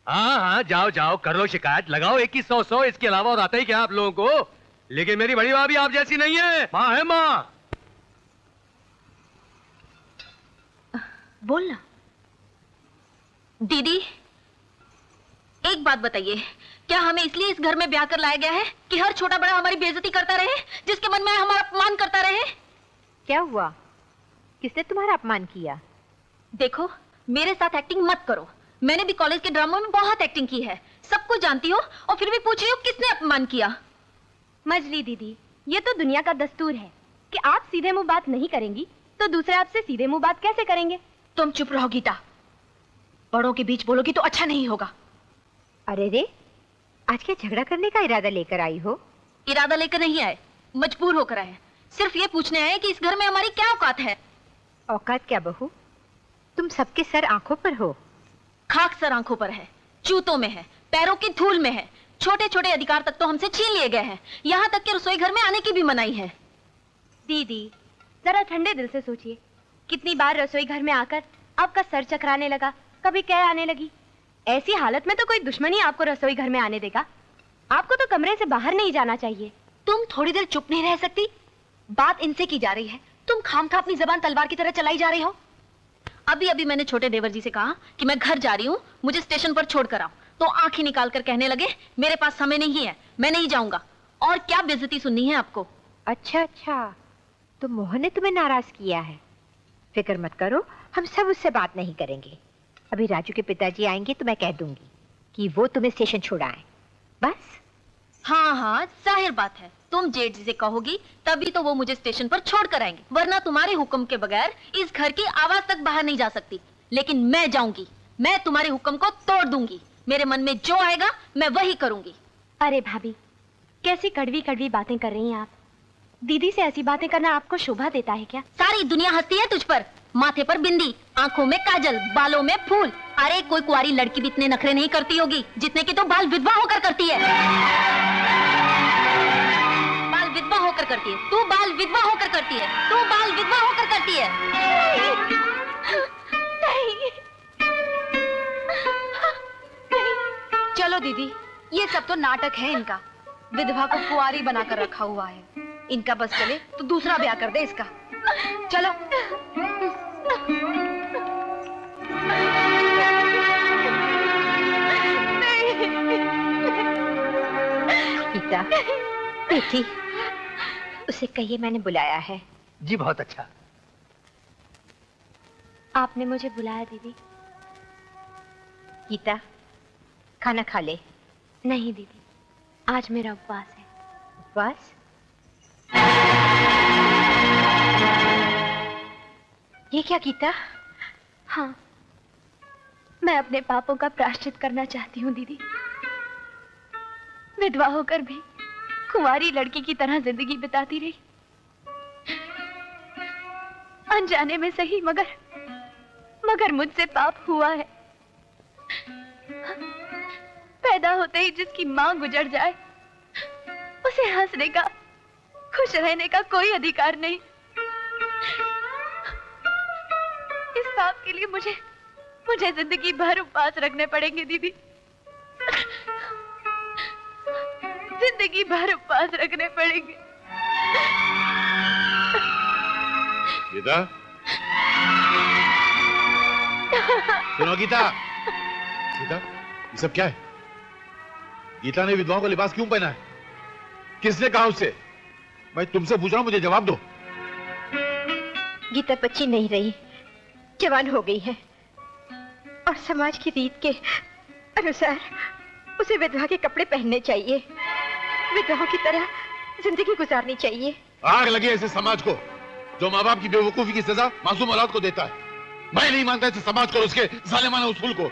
हाँ हाँ जाओ जाओ, कर लो शिकायत, लगाओ 2100। इसके अलावा और आता ही क्या आप लोगों को? लेकिन मेरी बड़ी भाभी आप जैसी नहीं है, माँ है माँ। बोलना। दीदी एक बात बताइए, क्या हमें इसलिए इस घर में ब्याह कर लाया गया है कि हर छोटा बड़ा हमारी बेइज्जती करता रहे, जिसके मन में हमारा अपमान करता रहे? क्या हुआ? किसने तुम्हारा अपमान किया? देखो, मेरे साथ एक्टिंग मत करो। मैंने भी कॉलेज के ड्रामों में बहुत एक्टिंग की है, सब कुछ जानती हो, और फिर भी पूछ रही हो किसने अपमान किया। मजली दीदी, ये तो दुनिया का दस्तूर है कि आप सीधे मुंह बात नहीं करेंगी तो दूसरे आपसे सीधे मुंह बात कैसे करेंगे? तुम चुप रहो गीता, बड़ों के बीच बोलोगी तो अच्छा नहीं होगा। अरे रे, आज क्या झगड़ा करने का इरादा लेकर आई हो? इरादा लेकर नहीं आए, मजबूर होकर आए। सिर्फ ये पूछने आए कि इस घर में हमारी क्या औकात है। औकात क्या बहू, तुम सबके सर आंखों पर हो। खाक सर आंखों पर है, जूतों में है, पैरों की धूल में है। छोटे छोटे अधिकार तक तो हमसे छीन लिए गए हैं, यहाँ तक कि रसोई घर में आने की भी मनाही है। दीदी जरा ठंडे दिल से सोचिए, कितनी बार रसोई घर में आकर आपका सर चकराने लगा, कभी कह आने लगी। ऐसी हालत में तो कोई दुश्मन ही आपको रसोई घर में आने देगा। आपको तो कमरे से बाहर नहीं जाना चाहिए। तुम थोड़ी देर चुप नहीं रह सकती? बात इनसे की जा रही है, तुम खामखा अपनी जबान तलवार की तरह चलाई जा रही हो। अभी अभी मैंने छोटे देवर जी से कहा कि मैं घर जा रही हूँ, मुझे स्टेशन पर छोड़कर आओ, तो आंखें निकाल कर कहने लगे मेरे पास समय नहीं है, मैं नहीं जाऊंगा। और क्या बेइज्जती सुननी है आपको। अच्छा अच्छा, तो मोहन ने तुम्हें नाराज किया है। फिक्र मत करो, हम सब उससे बात नहीं करेंगे। अभी राजू के पिताजी आएंगे तो मैं कह दूंगी कि वो तुम्हें स्टेशन छोड़ाएं। बस हाँ हाँ, जाहिर बात है, तुम जेठ जी से कहोगी तभी तो वो मुझे स्टेशन पर छोड़ कर आएंगे, वरना तुम्हारे हुक्म के बगैर इस घर की आवाज तक बाहर नहीं जा सकती। लेकिन मैं जाऊंगी, मैं तुम्हारे हुक्म को तोड़ दूंगी। मेरे मन में जो आएगा मैं वही करूंगी। अरे भाभी, कैसी कड़वी कड़वी बातें कर रही हैं आप। दीदी से ऐसी बातें करना आपको शोभा देता है क्या? सारी दुनिया हंसती है तुझ पर। माथे पर बिंदी, आंखों में काजल, बालों में फूल। अरे कोई कुंवारी लड़की भी इतने नखरे नहीं करती होगी जितने की तो बाल विधवा होकर करती है। बाल विधवा होकर करती है तू, बाल विधवा होकर करती है तू, बाल विधवा होकर करती है। नहीं। चलो दीदी, ये सब तो नाटक है इनका। विधवा को कुंवारी बनाकर रखा हुआ है। इनका बस चले तो दूसरा ब्याह कर दे इसका। चलो। गीता, बेटी, उसे कहिए मैंने बुलाया है। जी बहुत अच्छा। आपने मुझे बुलाया दीदी। गीता, खाना खा ले। नहीं दीदी, आज मेरा उपवास है। उपवास? ये क्या गीता? हाँ, मैं अपने पापों का प्रायश्चित करना चाहती हूँ दीदी। विधवा होकर भी कुंवारी लड़की की तरह जिंदगी बिताती रही, अनजाने में सही, मगर मुझसे पाप हुआ है। पैदा होते ही जिसकी मां गुजर जाए, उसे हंसने का, खुश रहने का कोई अधिकार नहीं। इस पाप के लिए मुझे जिंदगी भर उपवास रखने पड़ेंगे दीदी। जिंदगी भर उपवास रखने पड़ेंगे। गीता, सुनो गीता। गीता, ये सब क्या है? गीता ने विधवाओं का लिबास क्यों पहना है? किसने कहा उससे? मैं तुमसे पूछ रहा हूं, मुझे जवाब दो। गीता बच्ची नहीं रही, जवान हो गई है और समाज की रीत के अनुसार उसे विधवा के कपड़े पहनने चाहिए, विधवाओं की तरह जिंदगी गुजारनी चाहिए। आग लगे ऐसे समाज को जो माँ बाप की बेवकूफी की सजा मासूम औलाद को देता है। मैं नहीं मानता ऐसे समाज को, उसके जालिमाना उसूल को।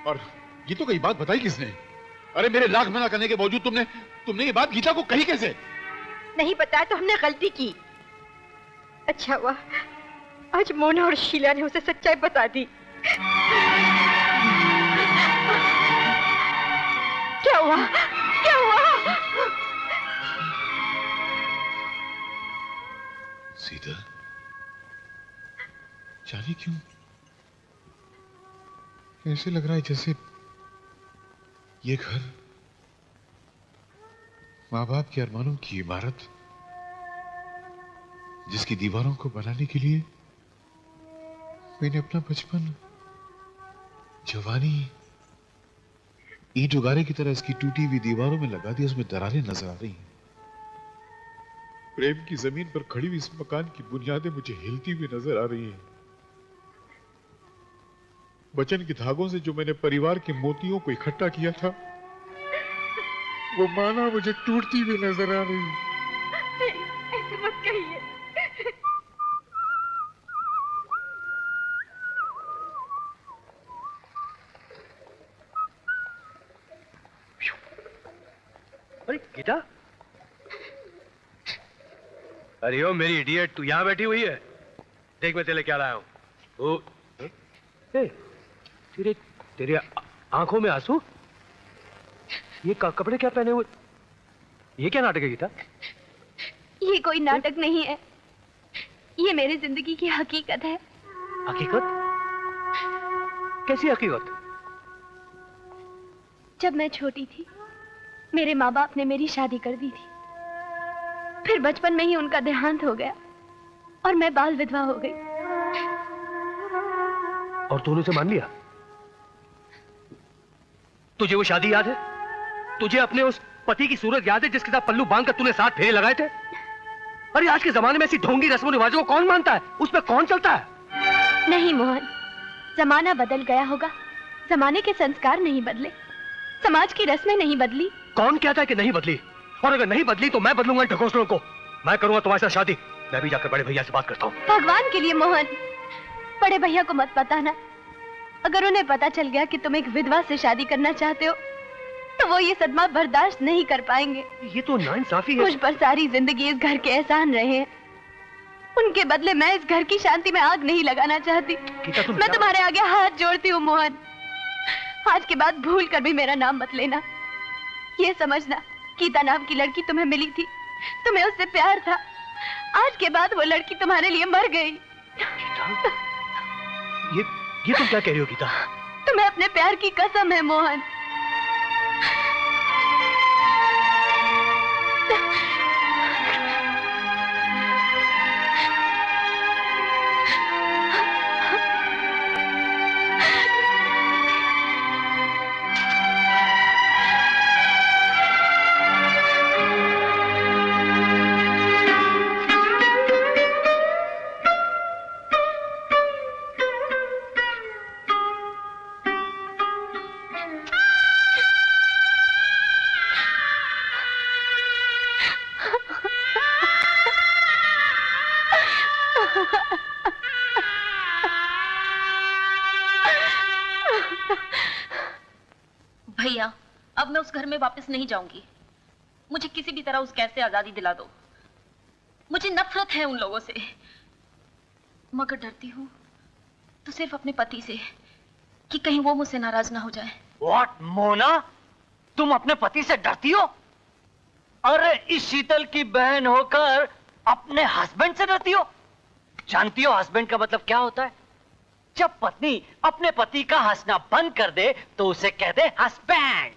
और गीता को ये बात बताई किसने? अरे मेरे लाख मना करने के बावजूद तुमने ये बात गीता को कही कैसे? नहीं बताया तो हमने गलती की। अच्छा हुआ आज मोना और शीला ने उसे सच्चाई बता दी। क्या हुआ? क्या हुआ? सीता, जाने क्यों ऐसे लग रहा है जैसे ये घर माँ बाप के अरमानों की इमारत, जिसकी दीवारों को बनाने के लिए मैंने अपना बचपन, जवानी ईंट उगारे की तरह इसकी टूटी हुई दीवारों में लगा दिया। उसमें दरारें नजर आ रही हैं। प्रेम की जमीन पर खड़ी हुई इस मकान की बुनियादें मुझे हिलती हुई नजर आ रही हैं। वचन के धागों से जो मैंने परिवार के मोतियों को इकट्ठा किया था, वो माना मुझे टूटती हुई नजर आ रही है। ऐसे मत कहिए। अरे गीता, अरे ओ मेरी इडियट, तू यहाँ बैठी हुई है? देख मैं तेरे क्या लाया हूँ। तेरे आंखों में आंसू? ये कपड़े क्या पहने हुए? ये क्या नाटक है गीता? ये कोई नाटक नहीं है, ये मेरी जिंदगी की हकीकत है। हकीकत? कैसी हकीकत? जब मैं छोटी थी, मेरे माँ बाप ने मेरी शादी कर दी थी। फिर बचपन में ही उनका देहांत हो गया और मैं बाल विधवा हो गई। और तूने उसे मान लिया? तुझे वो शादी याद है? तुझे अपने उस पति की सूरत याद है जिसके साथ पल्लू बांधकर तूने 7 फेरे लगाए थे? अरे आज के जमाने में ऐसी ढोंगी रस्मों रिवाजों को कौन मानता है? उस पर कौन चलता है? नहीं मोहन, जमाना बदल गया होगा, जमाने के संस्कार नहीं बदले, समाज की रस्में नहीं बदली, कौन कहता है कि नहीं बदली? और अगर नहीं बदली तो मैं बदलूंगा इन ढकोसलों को। मैं करूंगा तुम्हारे साथ शादी। मैं भी जाकर बड़े भैया से बात करता हूँ। भगवान के लिए मोहन, बड़े भैया को मत बताना। अगर उन्हें पता चल गया कि तुम एक विधवा से शादी करना चाहते हो तो वो ये सदमा बर्दाश्त नहीं कर पाएंगे। ये तो नाइंसाफी है। मुझ पर सारी जिंदगी इस घर के एहसान रहे हैं, उनके बदले मैं इस घर की शांति में आग नहीं लगाना चाहती। मैं तुम्हारे आगे हाथ जोड़ती हूँ मोहन, आज के बाद भूल कर भी मेरा नाम मत लेना। ये समझना, गीता नाम की लड़की तुम्हें मिली थी, तुम्हें उससे प्यार था, आज के बाद वो लड़की तुम्हारे लिए मर गई। ये तुम क्या कह रही हो गीता? तुम्हें अपने प्यार की कसम है मोहन। भैया, अब मैं उस घर में वापस नहीं जाऊंगी। मुझे किसी भी तरह उस कैद से आजादी दिला दो। मुझे नफरत है उन लोगों से, मगर डरती हूँ तो सिर्फ अपने पति से, कि कहीं वो मुझसे नाराज ना हो जाए। What, मोना? तुम अपने पति से डरती हो? अरे इस शीतल की बहन होकर अपने हस्बैंड से डरती हो? जानती हो हस्बैंड का मतलब क्या होता है? जब पत्नी अपने पति का हंसना बंद कर दे तो उसे कहते हस्बैंड।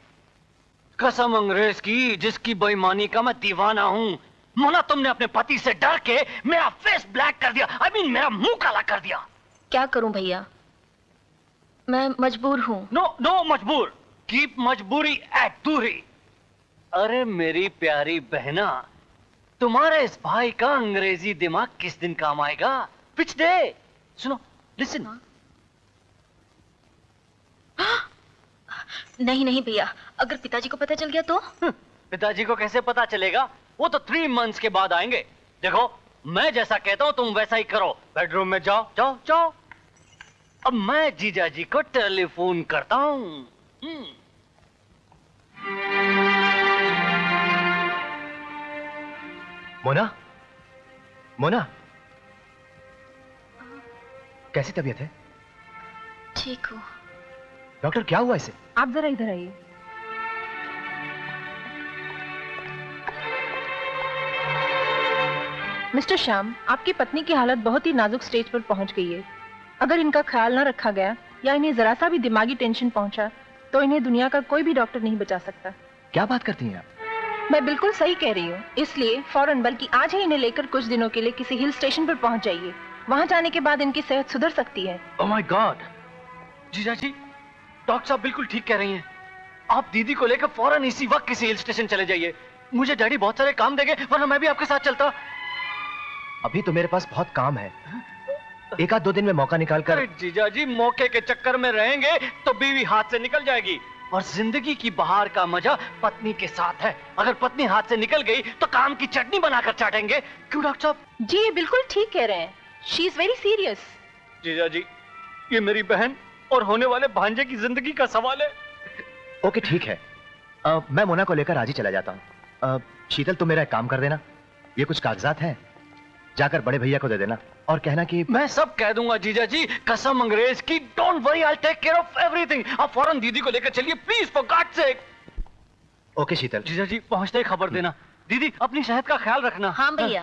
कसम अंग्रेज की, जिसकी बेईमानी का मैं दीवाना हूं। मोना, तुमने अपने पति से डर के मेरा फेस ब्लैक कर दिया। I mean, मेरा मुंह काला कर दिया। क्या करूं भैया, मैं मजबूर हूं। नो मजबूर, कीप मजबूरी एट दूरी। अरे मेरी प्यारी बहना, तुम्हारे इस भाई का अंग्रेजी दिमाग किस दिन काम आएगा? Pitch day. सुनो, लिसन। नहीं नहीं भैया, अगर पिताजी को पता चल गया तो? पिताजी को कैसे पता चलेगा? वो तो 3 मंथ्स के बाद आएंगे। देखो, मैं जैसा कहता हूं तुम वैसा ही करो। बेडरूम में जाओ जाओ जाओ। अब मैं जीजा जी को टेलीफोन करता हूं। मोना, मोना, कैसी तबीयत है? ठीक हूँ। डॉक्टर, क्या हुआ इसे? आप जरा इधर आइए। मिस्टर श्याम, आपकी पत्नी की हालत बहुत ही नाजुक स्टेज पर पहुंच गई है। अगर इनका ख्याल न रखा गया या इन्हें जरा सा भी दिमागी टेंशन पहुंचा तो इन्हें दुनिया का कोई भी डॉक्टर नहीं बचा सकता। क्या बात करती हैं आप? मैं बिल्कुल सही कह रही हूँ। इसलिए फौरन, बल्कि आज ही इन्हें लेकर कुछ दिनों के लिए किसी हिल स्टेशन पर पहुंच जाइए। वहां जाने के बाद इनकी सेहत सुधर सकती है। ओह माय गॉड, जीजा जी, डॉक्टर साहब बिल्कुल ठीक कह रही हैं। आप दीदी को लेकर फौरन इसी वक्त किसी हिल स्टेशन चले जाइए। मुझे डैडी बहुत सारे काम देंगे, वरना मैं भी आपके साथ चलता। अभी तो मेरे पास बहुत काम है, 1-2 दिन में मौका निकाल कर। जीजा जी, मौके के चक्कर में रहेंगे तो बीवी हाथ से निकल जाएगी, और जिंदगी की बहार का मजा पत्नी के साथ है। अगर पत्नी हाथ से निकल गई तो काम की चटनी बनाकर चाटेंगे। क्यों डॉक्टर साहब? जी, ये बिल्कुल ठीक कह रहे हैं। She is very serious. जीजा जी, ये मेरी बहन और होने वाले भांजे की जिंदगी का सवाल है। ओके, ठीक है। मैं मोना को लेकर आज ही चला जाता हूँ। शीतल, तुम मेरा एक काम कर देना। ये कुछ कागजात हैं, जाकर बड़े भैया को दे देना और कहना कि मैं सब कह दूंगा जीजा जी। कसम अंग्रेज की, don't worry, I take care of everything. आप फौरन दीदी को लेकर चलिए please, for God's sake. Okay Sheetal. जीजा जी, पहुंचते ही खबर देना। दीदी, अपनी सेहत का ख्याल रखना। हाँ भैया।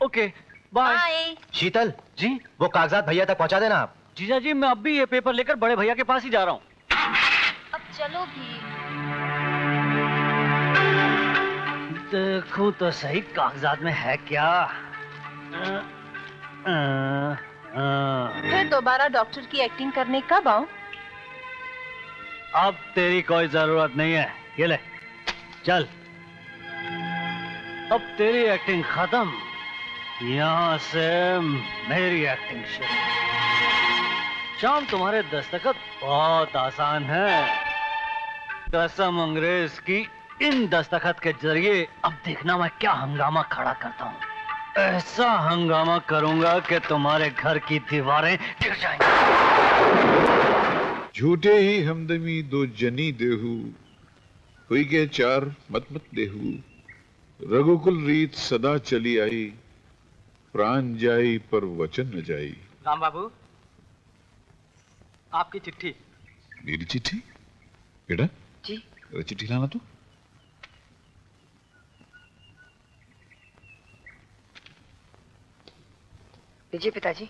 Okay, bye. शीतल जी, वो कागजात भैया तक पहुंचा देना आप। जीजा जी, मैं अब भी ये पेपर लेकर बड़े भैया के पास ही जा रहा हूँ। अब चलो भी। देखो तो सही कागजात में है क्या। फिर दोबारा डॉक्टर की एक्टिंग करने कब आऊं? अब तेरी कोई जरूरत नहीं है, ये ले, चल। अब तेरी एक्टिंग खत्म, यहाँ से मेरी एक्टिंग शुरू। शाम, तुम्हारे दस्तखत बहुत आसान है। कसम अंग्रेज की, इन दस्तखत के जरिए अब देखना मैं क्या हंगामा खड़ा करता हूँ। ऐसा हंगामा करूंगा कि तुम्हारे घर की दीवारें गिर जाएंगी। झूठे ही हमदमी दो जनी देहू, हुई के चार मत मत देहू। रघुकुल रीत सदा चली आई, प्राण जाई पर वचन न जाई। राम बाबू, आपकी चिट्ठी। मेरी चिट्ठी? बेटा जी। चिट्ठी लाना तू। लीजिए पिताजी।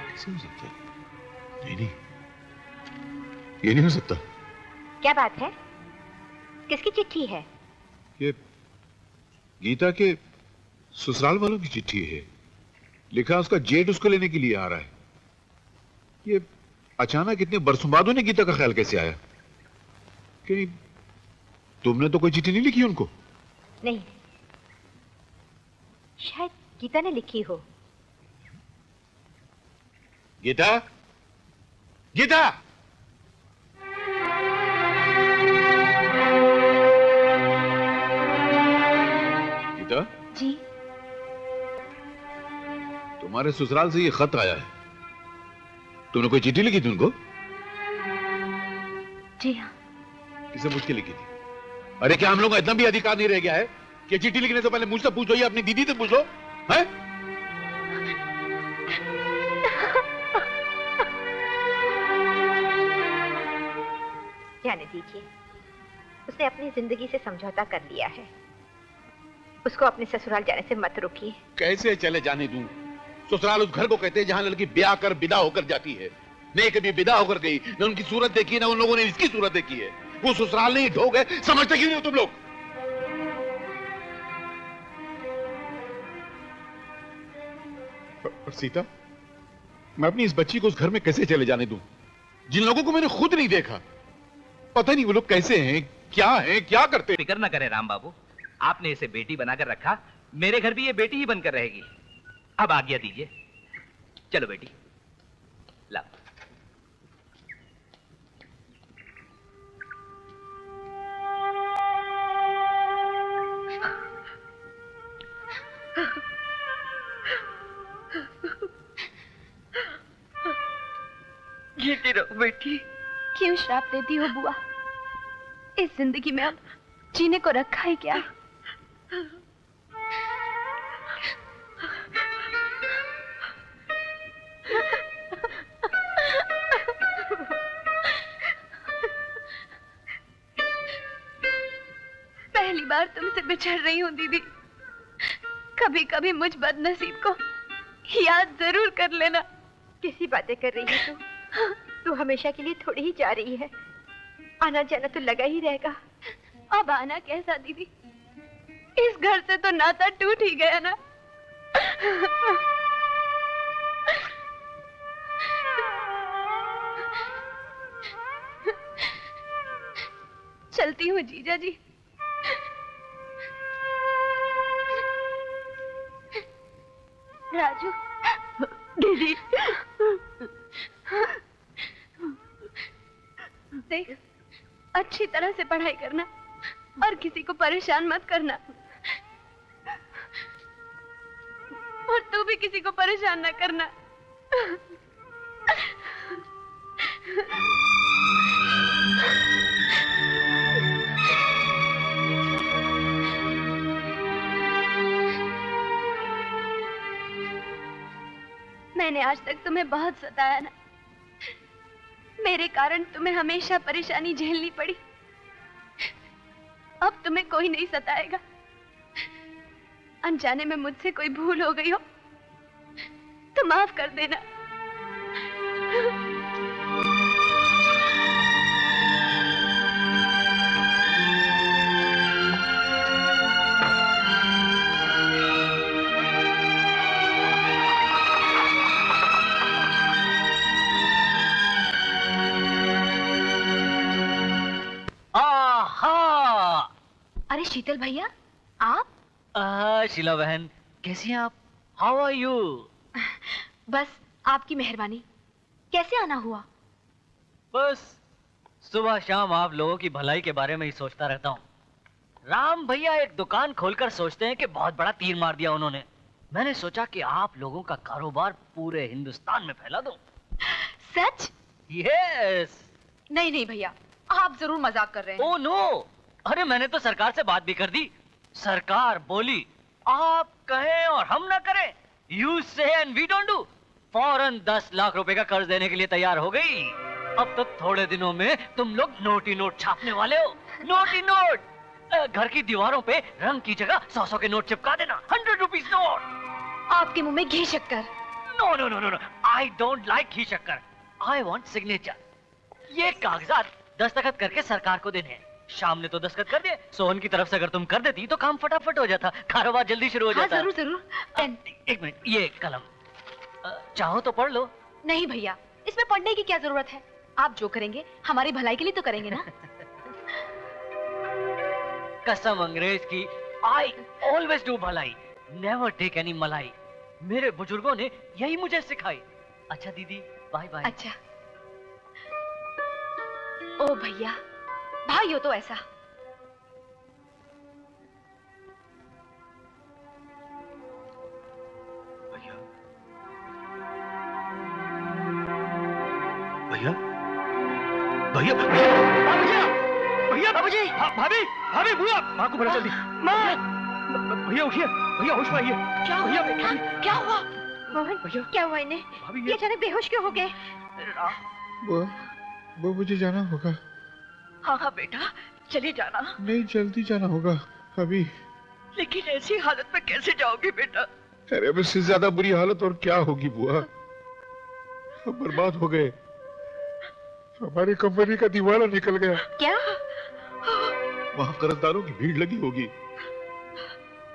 कैसे हो सकता है? नहीं, ये नहीं हो सकता। क्या बात है? किसकी चिट्ठी है? ये गीता के ससुराल वालों की चिट्ठी है। लिखा उसका जेठ उसको लेने के लिए आ रहा है। ये अचानक इतने बरसों बाद उन्हें गीता का ख्याल कैसे आया? कि तुमने तो कोई चिट्ठी नहीं लिखी उनको? नहीं, शायद गीता ने लिखी हो। गीता, गीता! गीता जी। तुम्हारे ससुराल से ये खत आया है। तुमने कोई चिट्ठी लिखी थी उनको? जी हाँ। किसे पूछ के लिखी थी? अरे क्या हम लोगों का इतना भी अधिकार नहीं रह गया है कि चिट्ठी लिखने से पहले मुझसे पूछो या अपनी दीदी से पूछो? हैं? जाने दीजिए, उसने अपनी जिंदगी से समझौता कर लिया है। उसको अपने ससुराल जाने से मत रोकिए। कैसे चले जाने दूं? ससुराल उस घर को कहते हैं जहां लड़की ब्याह कर विदा होकर जाती है। नहीं कभी विदा होकर गई, न उनकी सूरत देखी, न उन लोगों ने इसकी सूरत देखी है। वो ससुराल नहीं ढोक है। समझते क्यों नहीं हो तुम लोग? पर सीता, मैं अपनी इस बच्ची को उस घर में कैसे चले जाने दूं, जिन लोगों को मैंने खुद नहीं देखा? पता नहीं वो लोग कैसे हैं, क्या करते हैं। फिक्र न करें राम बाबू, आपने इसे बेटी बनाकर रखा। मेरे घर भी ये बेटी ही बनकर रहेगी। अब आज्ञा दीजिए। चलो बेटी, लाओ। जीती रहो बेटी। क्यों श्राप देती हो बुआ? इस जिंदगी में अब जीने को रखा है क्या? पहली बार तुमसे बिछड़ रही हूँ दीदी। कभी कभी मुझ बदनसीब को याद जरूर कर लेना। कैसी बातें कर रही है तू हमेशा के लिए थोड़ी ही जा रही है। आना जाना तो लगा ही रहेगा। अब आना कैसा दीदी? इस घर से तो नाता टूट ही गया ना। चलती हूँ जीजा जी। राजू, दीदी देख, अच्छी तरह से पढ़ाई करना और किसी को परेशान मत करना। और तू भी किसी को परेशान न करना। मैंने आज तक तुम्हें बहुत सताया ना। मेरे कारण तुम्हें हमेशा परेशानी झेलनी पड़ी। अब तुम्हें कोई नहीं सताएगा। अनजाने में मुझसे कोई भूल हो गई हो तो माफ कर देना। शीतल भैया, आप? शीला बहन, कैसी हैं आप? How are you? बस आपकी मेहरबानी। कैसे आना हुआ? बस सुबह शाम आप लोगों की भलाई के बारे में ही सोचता रहता हूँ। राम भैया एक दुकान खोलकर सोचते हैं कि बहुत बड़ा तीर मार दिया उन्होंने। मैंने सोचा कि आप लोगों का कारोबार पूरे हिंदुस्तान में फैला दूं। सच? यस। नहीं नहीं भैया, आप जरूर मजाक कर रहे हैं। ओह नो, अरे मैंने तो सरकार से बात भी कर दी। सरकार बोली आप कहें और हम ना करें, यू से एंड वी डोंट डू, फौरन 10 लाख रुपए का कर्ज देने के लिए तैयार हो गई। अब तो थोड़े दिनों में तुम लोग नोट ही नोट छापने वाले हो। नोट ही नोट। घर की दीवारों पे रंग की जगह 100 के नोट चिपका देना। 100 रुपीज नोट। आपके मुंह में घी शक्कर। No no no no no, I don't like ghee shakkar, I want signature. ये कागजात दस्तखत करके सरकार को देने हैं। शाम ने तो दस्तखत कर दिए, सोहन की तरफ से अगर तुम कर देती तो काम फटाफट हो जाता, कारोबार जल्दी शुरू हो जाता। जरूर जरूर। एक मिनट, ये कलम चाहो तो पढ़ लो। नहीं भैया, इसमें पढ़ने की क्या जरूरत है? आप जो करेंगे हमारी भलाई के लिए तो करेंगे ना। कसम अंग्रेज की, आई ऑलवेज डू भलाई, नेवर टेक एनी मलाई। मेरे बुजुर्गों ने यही मुझे सिखाई। अच्छा दीदी, बाय बाय। अच्छा। ओ भैया, भाई हो तो ऐसा। भैया भैया भैया भैया बाबूजी, भाभी भाभी, बुआ, माँ को बुला जल्दी। भैया उठिए, भैया होश में आइए। क्या हुआ बेटा? क्या हुआ? मोहन, क्या हुआ इन्हें? ये अचानक बेहोश क्यों हो गए? वो मुझे जाना होगा। हाँ हाँ बेटा, चले जाना। नहीं, जल्दी जाना होगा अभी। लेकिन ऐसी हालत में कैसे जाओगे बेटा? अरे अब इससे ज्यादा बुरी हालत और क्या होगी बुआ? हम बर्बाद हो गए, हमारी कंपनी का दिवाला निकल गया। क्या? वहाँ कर्जदारों की भीड़ लगी होगी।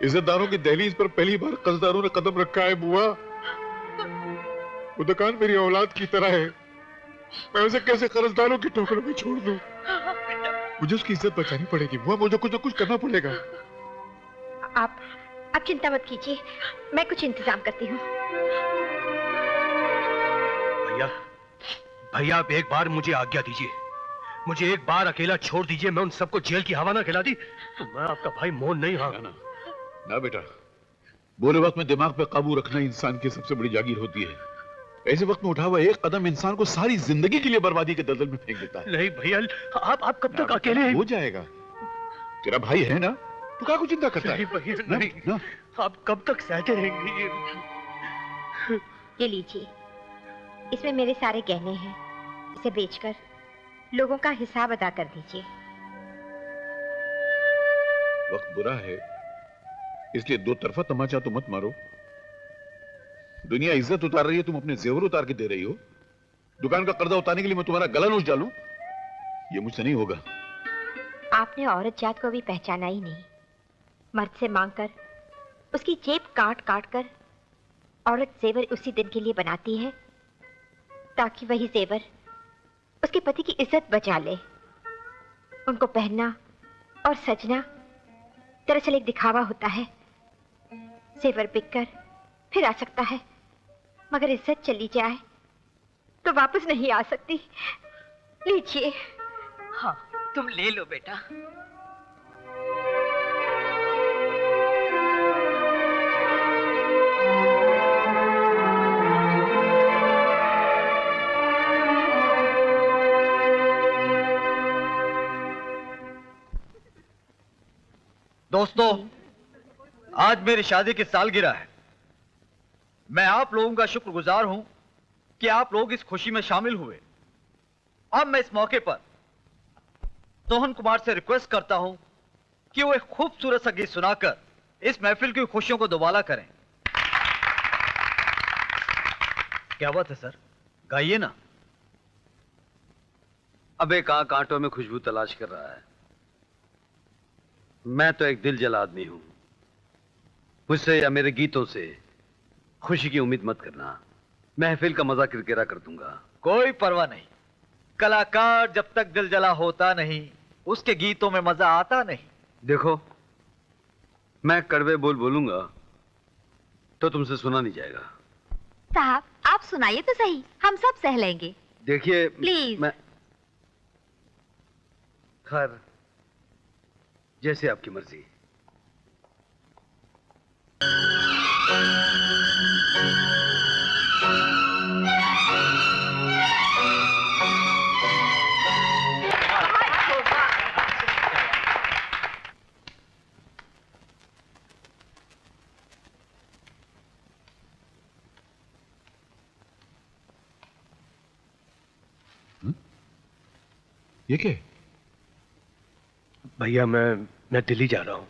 इज्जतदारों की दहलीज पर पहली बार कर्जदारों ने कदम रखा है बुआ। वो दुकान मेरी औलाद की तरह है, मैं उसे कैसे कर्जदारों की ठोकरों में छोड़ दूं? मुझे उसकी इज्जत बचानी पड़ेगी बुआ, मुझे कुछ न कुछ करना पड़ेगा। आप चिंता मत कीजिए, मैं कुछ इंतजाम करती हूँ। भैया भैया, आप एक बार मुझे आज्ञा दीजिए, मुझे एक बार अकेला छोड़ दीजिए। मैं उन सबको जेल की हवा ना खिला दी तो मैं आपका भाई मोहन नहीं। हाँ ना बेटा, बोले वक्त में दिमाग पे काबू रखना इंसान की सबसे बड़ी जागीर होती है। ऐसे वक्त में उठा हुआ एक कदम इंसान को सारी जिंदगी के लिए बर्बादी के दलदल में फेंक देता है। नहीं भैया, आप कब तक अकेले? हो जाएगा, तेरा भाई है ना, तू क्या कुछ चिंता करता है? नहीं भैया, नहीं ना? आप कब तक सहते रहेंगे? ये लीजिए, इसमें मेरे सारे गहने हैं, इसे बेचकर लोगों का हिसाब अदा कर दीजिए। वक्त बुरा है, इसलिए दो तरफा तमाचा तो मत मारो। दुनिया इज्जत उतार रही है, तुम अपने जेवर उतार के दे रही हो। दुकान का कर्जा उतारने के लिए मैं तुम्हारा गला नोच डालूं? ये मुझसे नहीं होगा। आपने औरत जात को भी पहचाना ही नहीं। मर्द से मांगकर, उसकी जेब काट काट कर औरत जेवर उसी दिन के लिए बनाती है ताकि वही जेवर उसके पति की इज्जत बचा ले। उनको पहनना और सजना दरअसल एक दिखावा होता है। जेवर बिककर फिर आ सकता है, मगर इज्जत चली जाए तो वापस नहीं आ सकती। लीजिए। हाँ, तुम ले लो बेटा। दोस्तों, आज मेरी शादी की सालगिरह है। मैं आप लोगों का शुक्रगुजार हूं कि आप लोग इस खुशी में शामिल हुए। अब मैं इस मौके पर सोहन कुमार से रिक्वेस्ट करता हूं कि वो एक खूबसूरत सा गीत सुनाकर इस महफिल की खुशियों को दोबारा करें। क्या बात है सर, गाइए ना। अबे कहां कांटों में खुशबू तलाश कर रहा है। मैं तो एक दिल जला आदमी हूं, मुझसे या मेरे गीतों से खुशी की उम्मीद मत करना। महफिल का मजा किरकिरा कर दूंगा। कोई परवाह नहीं, कलाकार जब तक दिल जला होता नहीं उसके गीतों में मजा आता नहीं। देखो, मैं कड़वे बोल बोलूंगा तो तुमसे सुना नहीं जाएगा। साहब आप सुनाइए तो सही, हम सब सह लेंगे। देखिए प्लीज। मैं खैर जैसे आपकी मर्जी। ये क्या है? भैया मैं दिल्ली जा रहा हूं।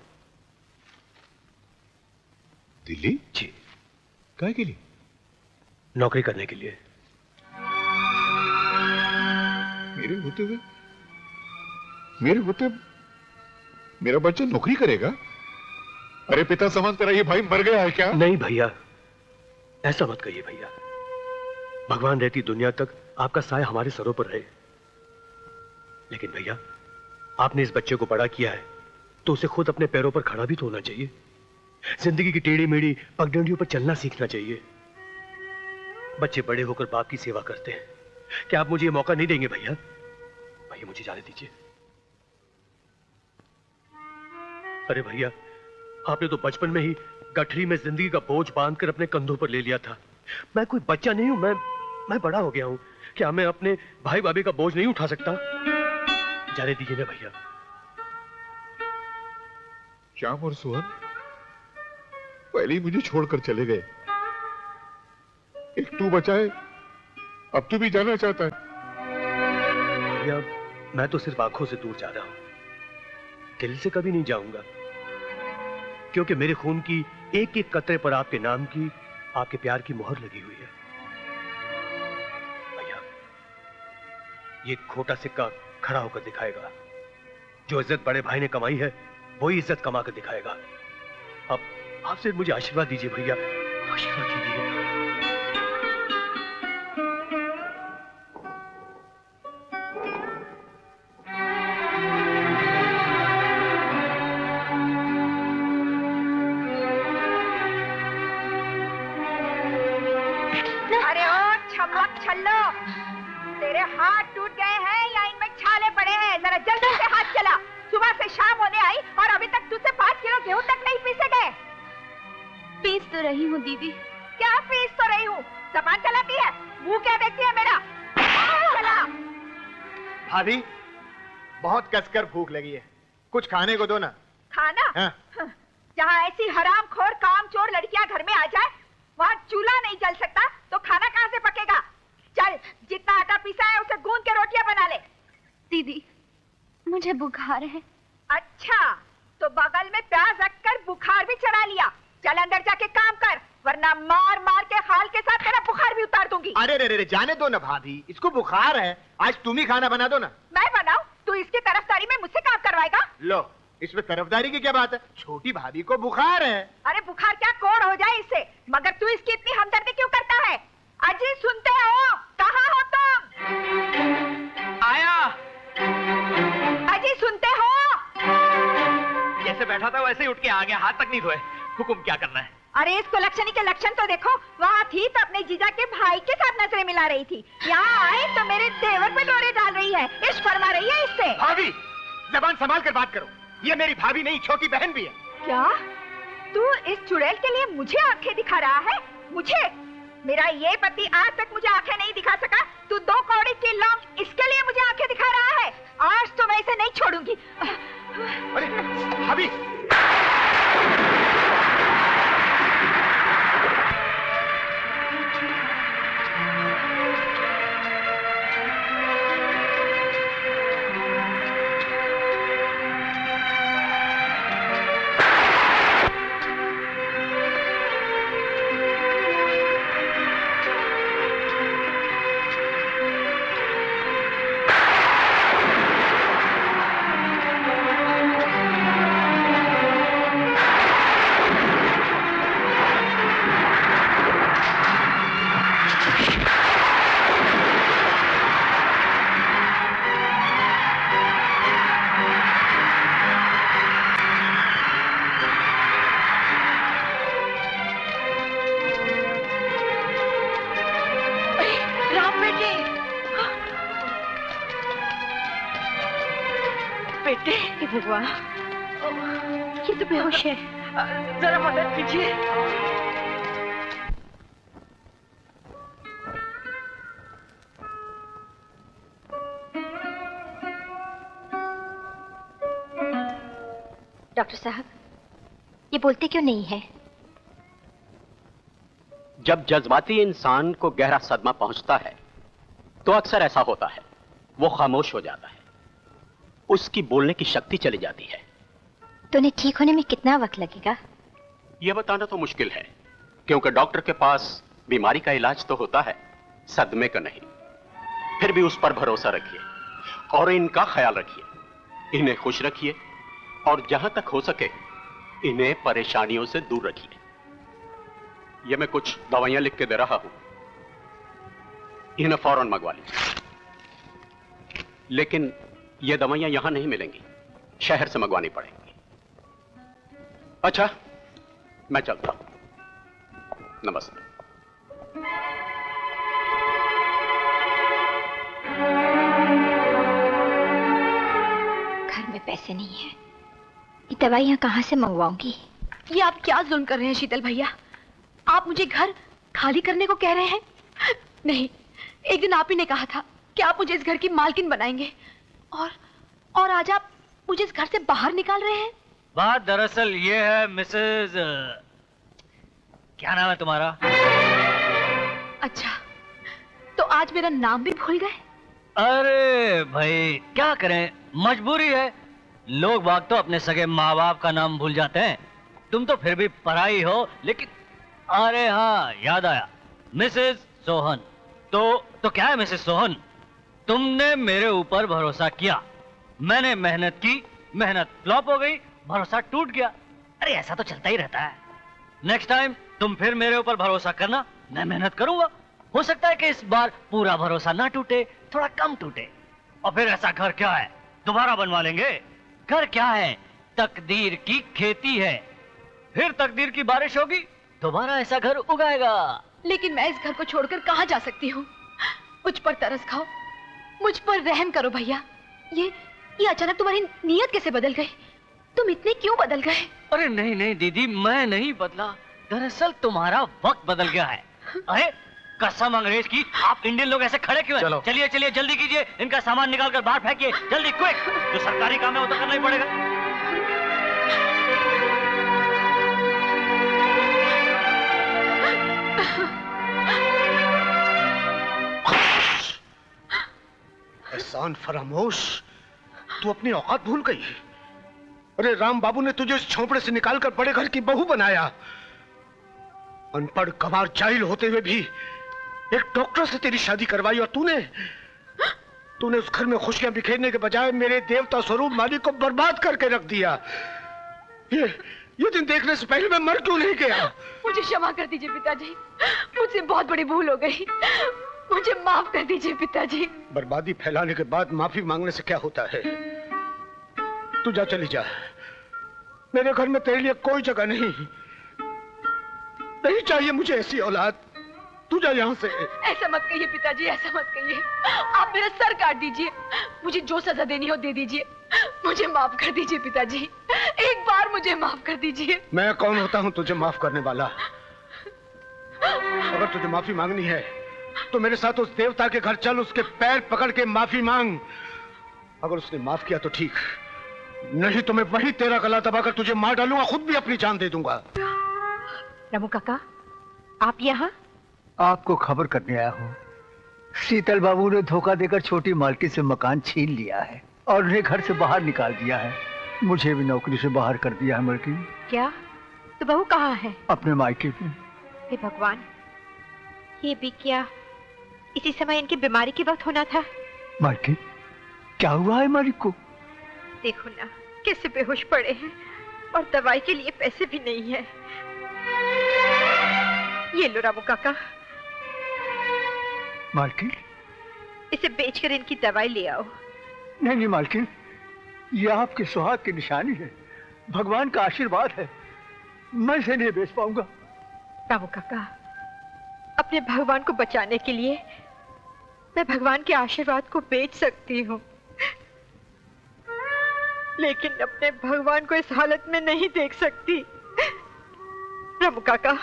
दिल्ली? जी। काहे के लिए? नौकरी करने के लिए। मेरे होते मेरा बच्चा नौकरी करेगा? अरे पिता समझ कर ये भाई मर गया है क्या? नहीं भैया, ऐसा मत कहिए भैया। भगवान रहती दुनिया तक आपका साया हमारे सरों पर रहे। लेकिन भैया, आपने इस बच्चे को बड़ा किया है तो उसे खुद अपने पैरों पर खड़ा भी तो होना चाहिए। जिंदगी की टेढ़ी मेढ़ी पगडंडियों पर चलना सीखना चाहिए। बच्चे बड़े होकर बाप की सेवा करते हैं। क्या आप मुझे ये मौका नहीं देंगे भैया? भैया मुझे जाने दीजिए। अरे भैया, आपने तो बचपन में ही गठरी में जिंदगी का बोझ बांधकर अपने कंधों पर ले लिया था। मैं कोई बच्चा नहीं हूं, मैं बड़ा हो गया हूं। क्या मैं अपने भाई भाभी का बोझ नहीं उठा सकता? जाने दीजिए ना भैया। श्याम और सोहन पहले ही मुझे छोड़कर चले गए। एक तू बचा है, अब तू भी जाना चाहता है। भैया, मैं तो सिर्फ आंखों से दूर जा रहा हूं, दिल से कभी नहीं जाऊंगा। क्योंकि मेरे खून की एक एक कतरे पर आपके नाम की, आपके प्यार की मोहर लगी हुई है। भैया, ये खोटा सिक्का खड़ा होकर दिखाएगा। जो इज्जत बड़े भाई ने कमाई है वही इज्जत कमा कर दिखाएगा। अब आप सिर्फ मुझे आशीर्वाद दीजिए भैया, आशीर्वाद कीजिए। अरे ओ छमक छल्लो, तेरे हाथ टूट गए हैं या इनमें छाले पड़े हैं? जरा जल्दी से हाथ चला। सुबह से शाम होने आई और अभी तक तुझसे 5 किलो गेहूं तक नहीं पीसे गए। पीस तो रही हूँ दीदी। क्या पीस तो रही हूँ? जबान चलाती है, मुंह क्या देखती है मेरा? चला। भाभी, बहुत कसकर भूख लगी है, कुछ खाने को दो ना। खाना? हाँ। जहाँ ऐसी हरामखोर कामचोर लड़कियां घर में आ जाए, वहाँ चूल्हा नहीं जल सकता तो खाना कहाँ से पकेगा? चल, जितना आटा पीसा है उसे गूंद के रोटियां बना ले। दीदी, मुझे बुखार है। अच्छा, तो बगल में प्याज रखकर बुखार भी चढ़ा लिया। चल अंदर जाके काम कर, वरना मार मार के खाल के साथ तेरा बुखार भी उतार दूंगी। अरे रे रे, जाने दो ना भाभी, इसको बुखार है। आज तुम ही खाना बना दो ना। मैं बनाऊं? तू इसकी तरफदारी में मुझसे काम करवाएगा? लो, इसमें तरफदारी की क्या बात है? छोटी भाभी को बुखार है। अरे बुखार क्या कोड़ हो जाए इससे, मगर तू इसकी इतनी हमदर्दी क्यों करता है? अजी सुनते हो? कहाँ हो तुम? आया। अजी सुनते हो? जैसे बैठा था वैसे ही उठ के आ गया, हाथ तक नहीं धोए। हुक्म क्या करना है? अरे इस कुलक्षणी के लक्षण तो देखो। वहाँ थी तो अपने जीजा के भाई के साथ नजरें मिला रही थी, यहाँ आए तो मेरे देवर पे डोरे डाल रही है, इश्क फरमा रही है इससे। भाभी, जबान संभाल कर बात करो। ये मेरी भाभी नहीं, छोटी बहन भी है। क्या तू इस चुड़ैल के लिए मुझे आंखें दिखा रहा है? मुझे? मेरा ये पति आज तक मुझे आंखें नहीं दिखा सका, तू 2 कौड़ी की लौंग इसके लिए मुझे आंखें दिखा रहा है? आज तो मैं इसे नहीं छोड़ूंगी। अरे भाभी, बेटे। भगवान, ये तो बेहोश है। जरा मदद कीजिए। डॉक्टर साहब, ये बोलते क्यों नहीं है? जब जज्बाती इंसान को गहरा सदमा पहुंचता है तो अक्सर ऐसा होता है, वो खामोश हो जाता है, उसकी बोलने की शक्ति चली जाती है। तो उन्हें ठीक होने में कितना वक्त लगेगा? यह बताना तो मुश्किल है, क्योंकि डॉक्टर के पास बीमारी का इलाज तो होता है, सदमे का नहीं। फिर भी उस पर भरोसा रखिए और इनका ख्याल रखिए, इन्हें खुश रखिए और जहां तक हो सके इन्हें परेशानियों से दूर रखिए। ये मैं कुछ दवाइयां लिख के दे रहा हूं, इन्हें फौरन मंगवा लीजिए। लेकिन ये दवाइयां यहां नहीं मिलेंगी, शहर से मंगवानी पड़ेंगी। अच्छा, मैं चलता हूं। नमस्ते। घर में पैसे नहीं है, ये दवाइयां कहां से मंगवाऊंगी? ये आप क्या जुल्म कर रहे हैं शीतल भैया? आप मुझे घर खाली करने को कह रहे हैं? नहीं, एक दिन आप ही ने कहा था कि आप मुझे इस घर की मालकिन बनाएंगे, और आज आप मुझे इस घर से बाहर निकाल रहे हैं। बात दरअसल ये है मिसेज, क्या नाम है तुम्हारा? अच्छा, तो आज मेरा नाम भी भूल गए? अरे भाई क्या करें, मजबूरी है। लोग बाग तो अपने सगे माँ बाप का नाम भूल जाते हैं, तुम तो फिर भी पराई हो। लेकिन अरे हाँ, याद आया, मिसेज सोहन। तो क्या है मिसेज सोहन, तुमने मेरे ऊपर भरोसा किया, मैंने मेहनत की, मेहनत फ्लॉप हो गई, भरोसा टूट गया। अरे ऐसा तो चलता ही रहता है। नेक्स्ट टाइम तुम फिर मेरे ऊपर भरोसा करना, मैं मेहनत करूंगा। हो सकता है कि इस बार पूरा भरोसा ना टूटे, थोड़ा कम टूटे, और फिर ऐसा घर क्या है दोबारा बनवा लेंगे। घर क्या है, तकदीर की खेती है, फिर तकदीर की बारिश होगी, दोबारा ऐसा घर उगाएगा। लेकिन मैं इस घर को छोड़कर कहां जा सकती हूँ? मुझ पर तरस खाओ, मुझ पर रहम करो भैया। ये अचानक तुम्हारी नीयत कैसे बदल गई? तुम इतने क्यों बदल गए? अरे नहीं नहीं दीदी, मैं नहीं बदला, दरअसल तुम्हारा वक्त बदल गया है। अरे कसम अंग्रेज की, आप इंडियन लोग ऐसे खड़े क्यों हैं? चलिए चलिए जल्दी कीजिए, इनका सामान निकाल कर बाहर फेंकिए, जल्दी क्विक। जो सरकारी काम है वो तो करना ही पड़ेगा। एहसान फरामोश, तू अपनी औकात भूल गई। अरे राम बाबू ने तुझे इस झोंपड़े से निकालकर बड़े घर की बहू बनाया। अनपढ़ गंवार जाहिल होते हुए भी एक डॉक्टर से तेरी शादी करवाई, और तूने उस घर में खुशियां बिखेरने के बजाय मेरे देवता स्वरूप मालिक को बर्बाद करके रख दिया। ये दिन देखने से पहले मैं मर क्यों नहीं गया? मुझे क्षमा कर दीजिए पिताजी, मुझसे बहुत बड़ी भूल हो गई, मुझे माफ कर दीजिए पिताजी। बर्बादी फैलाने के बाद माफी मांगने से क्या होता है? तू जा, चली जा, मेरे घर में तेरे लिए कोई जगह नहीं चाहिए मुझे ऐसी औलाद। तू जा यहाँ से। ऐसा मत कहिए पिताजी, ऐसा मत कहिए, आप मेरा सर काट दीजिए, मुझे जो सजा देनी हो दे दीजिए, मुझे माफ कर दीजिए पिताजी, एक बार मुझे माफ कर दीजिए। मैं कौन होता हूँ तुझे माफ करने वाला? अगर तुझे माफी मांगनी है तो मेरे साथ उस देवता के घर चल, उसके पैर पकड़ के माफी मांग। अगर उसने माफ किया तो ठीक, नहीं तो मैं वही तेरा गला दबाकर तुझे मार डालूंगा, खुद भी अपनी जान दे दूंगा। रामू काका, आप यहाँ? आपको खबर करने आया हूँ। शीतल बाबू ने धोखा देकर छोटी मालकिन से मकान छीन लिया है और उन्हें घर से बाहर निकाल दिया है। मुझे भी नौकरी से बाहर कर दिया है मालकिन। क्या? तो बहू कहाँ है? अपने मायके में। हे भगवान, ये भी क्या इसी समय इनकी बीमारी के वक्त होना था? मालकिन, क्या हुआ है मालिक को? देखो ना कैसे बेहोश पड़े हैं, और दवाई के लिए पैसे भी नहीं है। ये लो रामू काका, मालकिन इसे बेचकर इनकी दवाई ले आओ। नहीं नहीं मालकिन, ये आपके सुहाग की निशानी है, भगवान का आशीर्वाद है, मैं इसे नहीं बेच पाऊंगा। रामू काका, अपने भगवान को बचाने के लिए मैं भगवान के आशीर्वाद को बेच सकती हूँ। लेकिन अपने भगवान को इस हालत में नहीं देख सकती। रामू काका,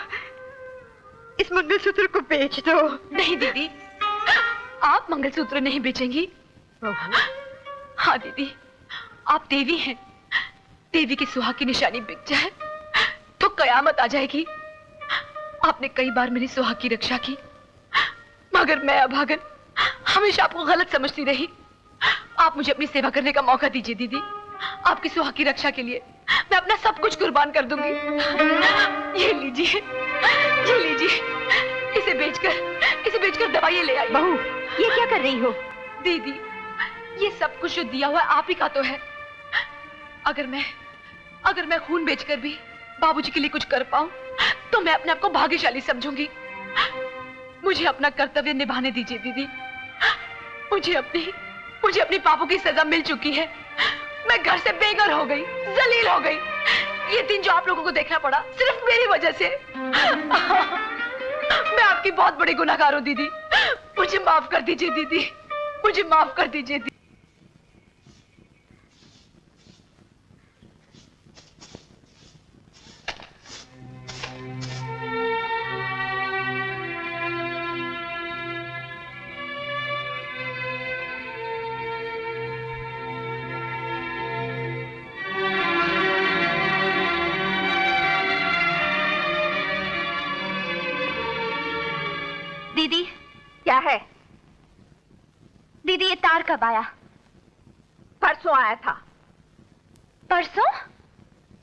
इस मंगलसूत्र को बेच दो। नहीं दीदी, आप मंगलसूत्र नहीं बेचेंगी। हाँ दीदी, आप देवी हैं। देवी की सुहाग की निशानी बिक जाए तो कयामत आ जाएगी। आपने कई बार मेरी सुहाग की रक्षा की, मगर मैं अभागन हमेशा आपको गलत समझती रही। आप मुझे अपनी सेवा करने का मौका दीजिए दीदी। आपकी सुहाग की रक्षा के लिए मैं अपना सब कुछ कुर्बान कर दूंगी। ये लीजिए, ये लीजिए, इसे बेचकर दवाइयां ले आई। बहू, ये क्या कर रही हो? दीदी, ये सब कुछ जो दिया हुआ आप ही का तो है। अगर मैं खून बेचकर भी बाबूजी के लिए कुछ कर पाऊं तो मैं अपने आप को भाग्यशाली समझूंगी। मुझे अपना कर्तव्य निभाने दीजिए दीदी। मुझे अपने पापों की सजा मिल चुकी है। मैं घर से बेघर हो गई, जलील हो गई। ये दिन जो आप लोगों को देखना पड़ा सिर्फ मेरी वजह से। मैं आपकी बहुत बड़ी गुनहगार हूं दीदी। मुझे माफ कर दीजिए दीदी, मुझे माफ कर दीजिए दीदी। दीदी, क्या है? दीदी, ये तार कब आया? परसों आया था। परसों?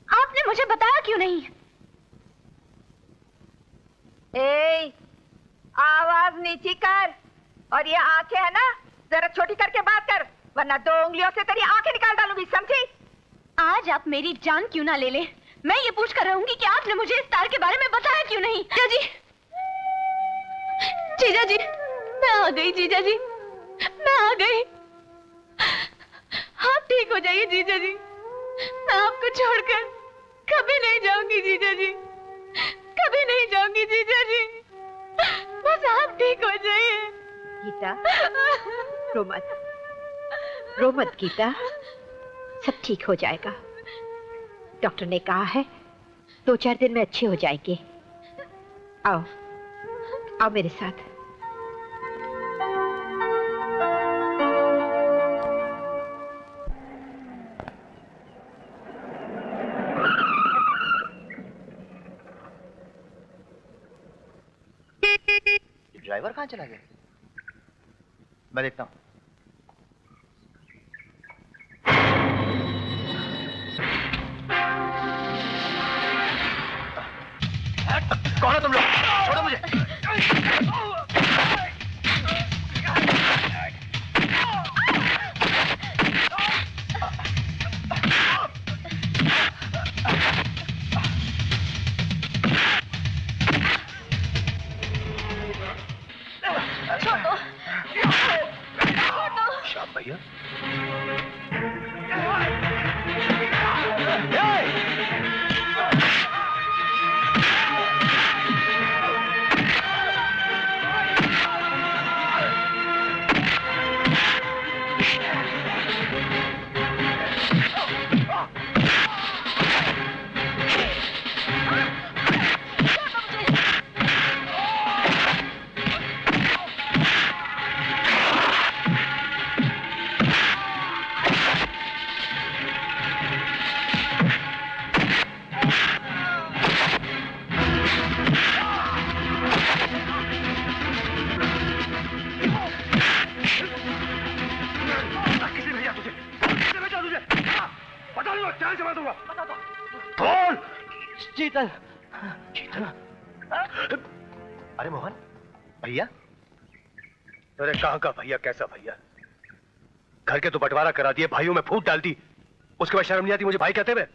आपने मुझे बताया क्यों नहीं? आवाज नीची कर, और ये आंखें है ना, जरा छोटी करके बात कर, वरना 2 उंगलियों से तेरी आंखें निकाल डालूंगी, समझी? आज आप मेरी जान क्यों ना ले ले, मैं ये पूछ कर रहूंगी कि आपने मुझे इस तार के बारे में बताया क्यों नहीं। जीजा जी, मैं आ गई। जीजा जी, मैं आ गई। आप ठीक हो जाइए जीजा जी। मैं आपको छोड़कर कभी नहीं जाऊंगी जीजा जी, कभी नहीं जाऊंगी जीजा जी। बस आप ठीक हो जाइए। गीता, रो मत गीता, सब ठीक हो जाएगा। डॉक्टर ने कहा है 2-4 दिन में अच्छे हो जाएंगे। आओ आओ मेरे साथ। ड्राइवर कहाँ चला गया? मैं देखता हूँ। कौन है तुम लोग? छोड़ो मुझे। श्याम भैया, शीतल, शीतल। अरे मोहन, भैया? अरे कहाँ का भैया, कैसा भैया? घर के तो बंटवारा करा दिए, भाइयों में फूट डाल दी, उसके बाद शर्म नहीं आती मुझे भाई कहते हुए?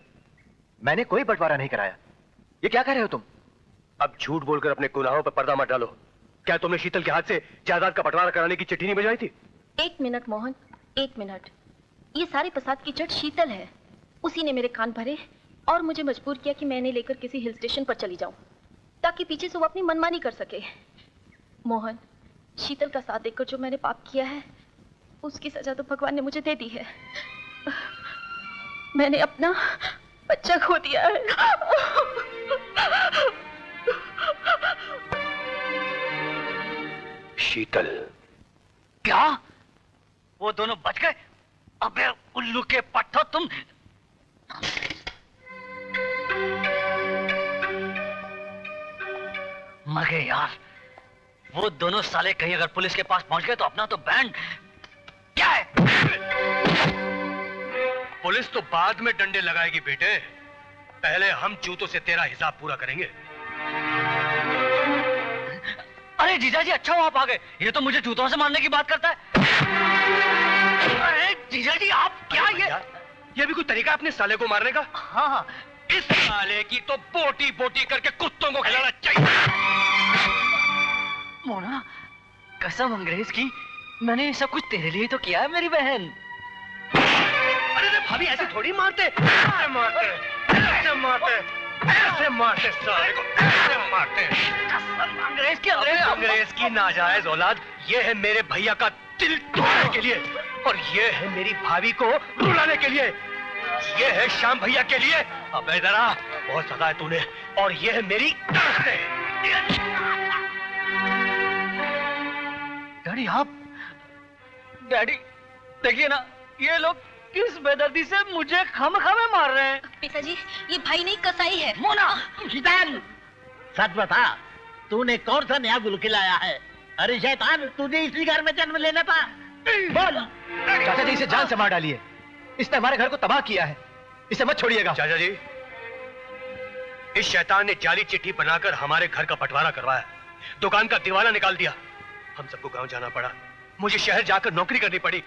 मैंने कोई बंटवारा नहीं कराया। ये क्या कह रहे हो तुम? अब झूठ बोलकर अपने गुनाहों पर पर्दा मत डालो। क्या तुमने शीतल के हाथ से जायदाद का बंटवारा कराने की चिट्ठी नहीं भिजवाई थी? 1 मिनट मोहन, 1 मिनट। ये सारी फसाद की जड़ शीतल है। उसी ने मेरे कान भरे और मुझे मजबूर किया कि मैं इन्हें लेकर किसी हिल स्टेशन पर चली जाऊं, ताकि पीछे से वो अपनी मनमानी कर सके। मोहन, शीतल का साथ देकर जो मैंने पाप किया है, उसकी सजा तो भगवान ने मुझे दे दी है। मैंने अपना बच्चा खो दिया है। शीतल, क्या वो दोनों बच गए? अबे उल्लू के पट्टो, तुम मर गए यार। वो दोनों साले कहीं अगर पुलिस के पास पहुंच गए तो अपना तो बैंड क्या है? पुलिस तो बाद में डंडे लगाएगी बेटे, पहले हम जूतों से तेरा हिसाब पूरा करेंगे। अरे जीजा जी, अच्छा हो आप आ गए। ये तो मुझे जूतों से मारने की बात करता है। अरे जीजा जी, आप क्या ये भी कोई तरीका है अपने साले को मारने का? हाँ, इस साले की तो बोटी बोटी करके कुत्तों को खिलाना चाहिए। मोना, कसम अंग्रेज की, मैंने ये सब कुछ तेरे लिए तो किया है मेरी बहन। अरे भाभी, ऐसे थोड़ी मारते, ऐसे मारते, ऐसे मारते, ऐसे मारते साले को, ऐसे मारते। अंग्रेज की नाजायज औलाद, ये है मेरे भैया का दिल तोड़ने के लिए, और ये है मेरी भाभी को रुलाने के लिए। ये है श्याम भैया के लिए। अब जरा बहुत सताया तूने, और ये है मेरी डैडी, आप डैडी देखिए ना, ये लोग किस बेदर्दी से मुझे खामखामे मार रहे हैं। पिताजी, ये भाई नहीं कसाई है। मोना, शैतान, सच बता, तूने कौन सा नया गुल खिलाया है? अरे शैतान, तुझे इसी घर में जन्म लेना था। बोल। चाचा जी, इसे जान से मार डालिए। इसने हमारे घर को तबाह किया है, इसे मत छोड़िएगा। चाचा जी, इस शैतान ने जाली चिट्ठी बनाकर हमारे घर का बंटवारा करवाया, दुकान का दिवाला निकाल दिया। हम सबको गांव जाना पड़ा, मुझे शहर जाकर नौकरी करनी पड़ी।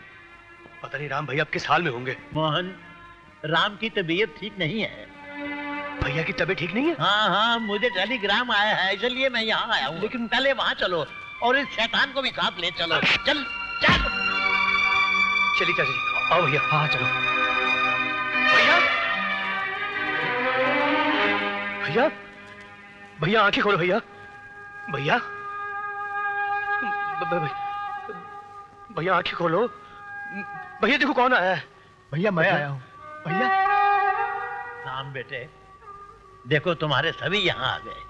पता नहीं राम भैया अब किस हाल में होंगे। मोहन, राम की तबीयत ठीक नहीं है। भैया की तबीयत ठीक नहीं है? हाँ, मुझे टेलीग्राम आया है, इसलिए मैं यहाँ आया हूँ। लेकिन पहले वहाँ चलो और इस शैतान को भी साथ ले चलो। चल चल। चलिए चाचा जी, आओ भैया। हाँ चलो। भैया, भैया, भैया आंखें खोलो भैया। भैया, भैया आंखें खोलो। भैया देखो कौन आया है। भैया मैं आया हूँ। भैया। राम बेटे, देखो तुम्हारे सभी यहाँ आ गए।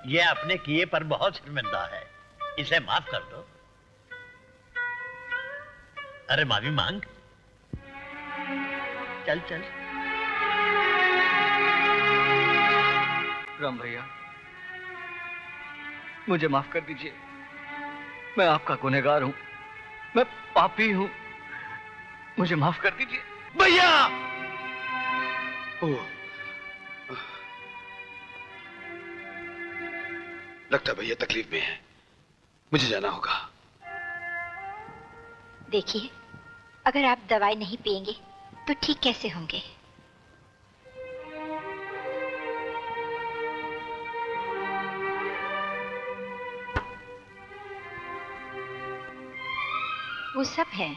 ये अपने किए पर बहुत शर्मिंदा है, इसे माफ कर दो। अरे माफी मांग। चल चल। राम भैया, मुझे माफ कर दीजिए। मैं आपका गुनहगार हूं, मैं पापी हूं, मुझे माफ कर दीजिए। भैया! लगता है भैया तकलीफ में है, मुझे जाना होगा। देखिए, अगर आप दवाई नहीं पिएंगे तो ठीक कैसे होंगे? वो सब है।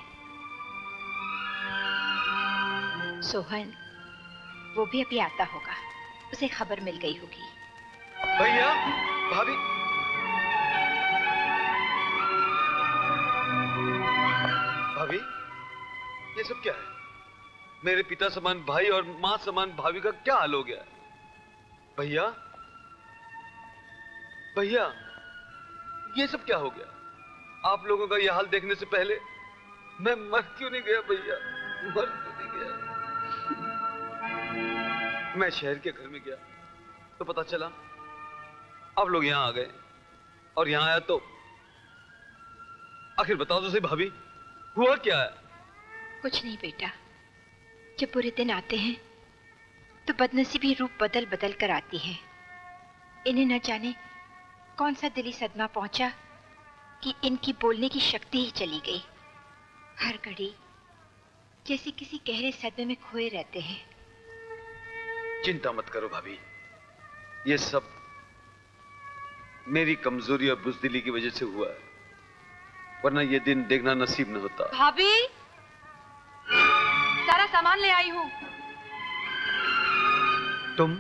सोहन, वो भी अभी आता होगा, उसे खबर मिल गई होगी। भैया, भाभी, भाभी, ये सब क्या है? मेरे पिता समान भाई और मां समान भाभी का क्या हाल हो गया? भैया, भैया, ये सब क्या हो गया? आप लोगों का यह हाल देखने से पहले मैं मर क्यों नहीं गया भैया? मर क्यों नहीं गया? मैं शहर के घर में गया तो पता चला आप लोग यहाँ आ गए, और यहाँ आया तो आखिर बताओ तो सही भाभी, हुआ क्या है? कुछ नहीं बेटा, जब बुरे दिन आते हैं तो बदनसीबी रूप बदल बदल कर आती है। इन्हें न जाने कौन सा दिली सदमा पहुंचा कि इनकी बोलने की शक्ति ही चली गई। हर घड़ी जैसे किसी गहरे सदमे में खोए रहते हैं। चिंता मत करो भाभी, ये सब मेरी कमजोरी और बुज़दिली की वजह से हुआ है, वरना ये दिन देखना नसीब न होता। भाभी, सारा सामान ले आई हूँ। तुम?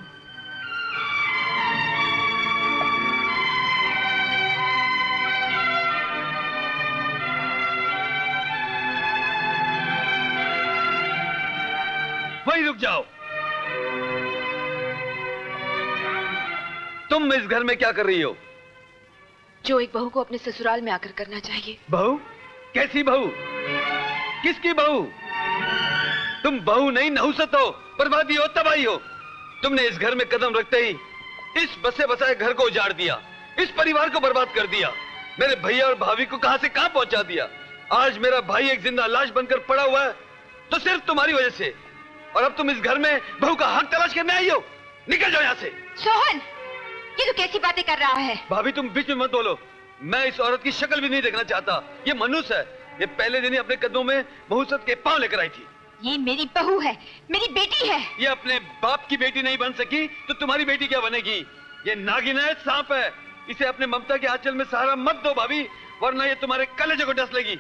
वहीं रुक जाओ। तुम इस घर में क्या कर रही हो? जो एक बहू को अपने ससुराल में आकर करना चाहिए। बहू? कैसी बहू? किसकी बहू? तुम बहू नहीं, नहुसत हो, बर्बादी हो, तबाही हो। तुमने इस घर में कदम रखते ही इस बसे बसाए घर को उजाड़ दिया, इस परिवार को बर्बाद कर दिया, मेरे भैया और भाभी को कहां से कहां पहुंचा दिया। आज मेरा भाई एक जिंदा लाश बनकर पड़ा हुआ है तो सिर्फ तुम्हारी वजह से। और अब तुम इस घर में बहू का हक तलाश करने आई हो। निकल जाओ यहां से। सोहन, ये तो कैसी बातें कर रहा है? भाभी तुम बीच में मत बोलो। मैं इस औरत की शक्ल भी नहीं देखना चाहता। ये मनुष्य है। ये पहले दिन ही अपने कदमों में महूसत के पांव लेकर आई थी। ये मेरी बहू है, मेरी बेटी है। ये अपने बाप की बेटी नहीं बन सकी तो तुम्हारी बेटी क्या बनेगी? ये नागिन है, सांप है। इसे अपने ममता के आंचल में सहारा मत दो भाभी, वरना ये तुम्हारे कलेजे को डस लेगी।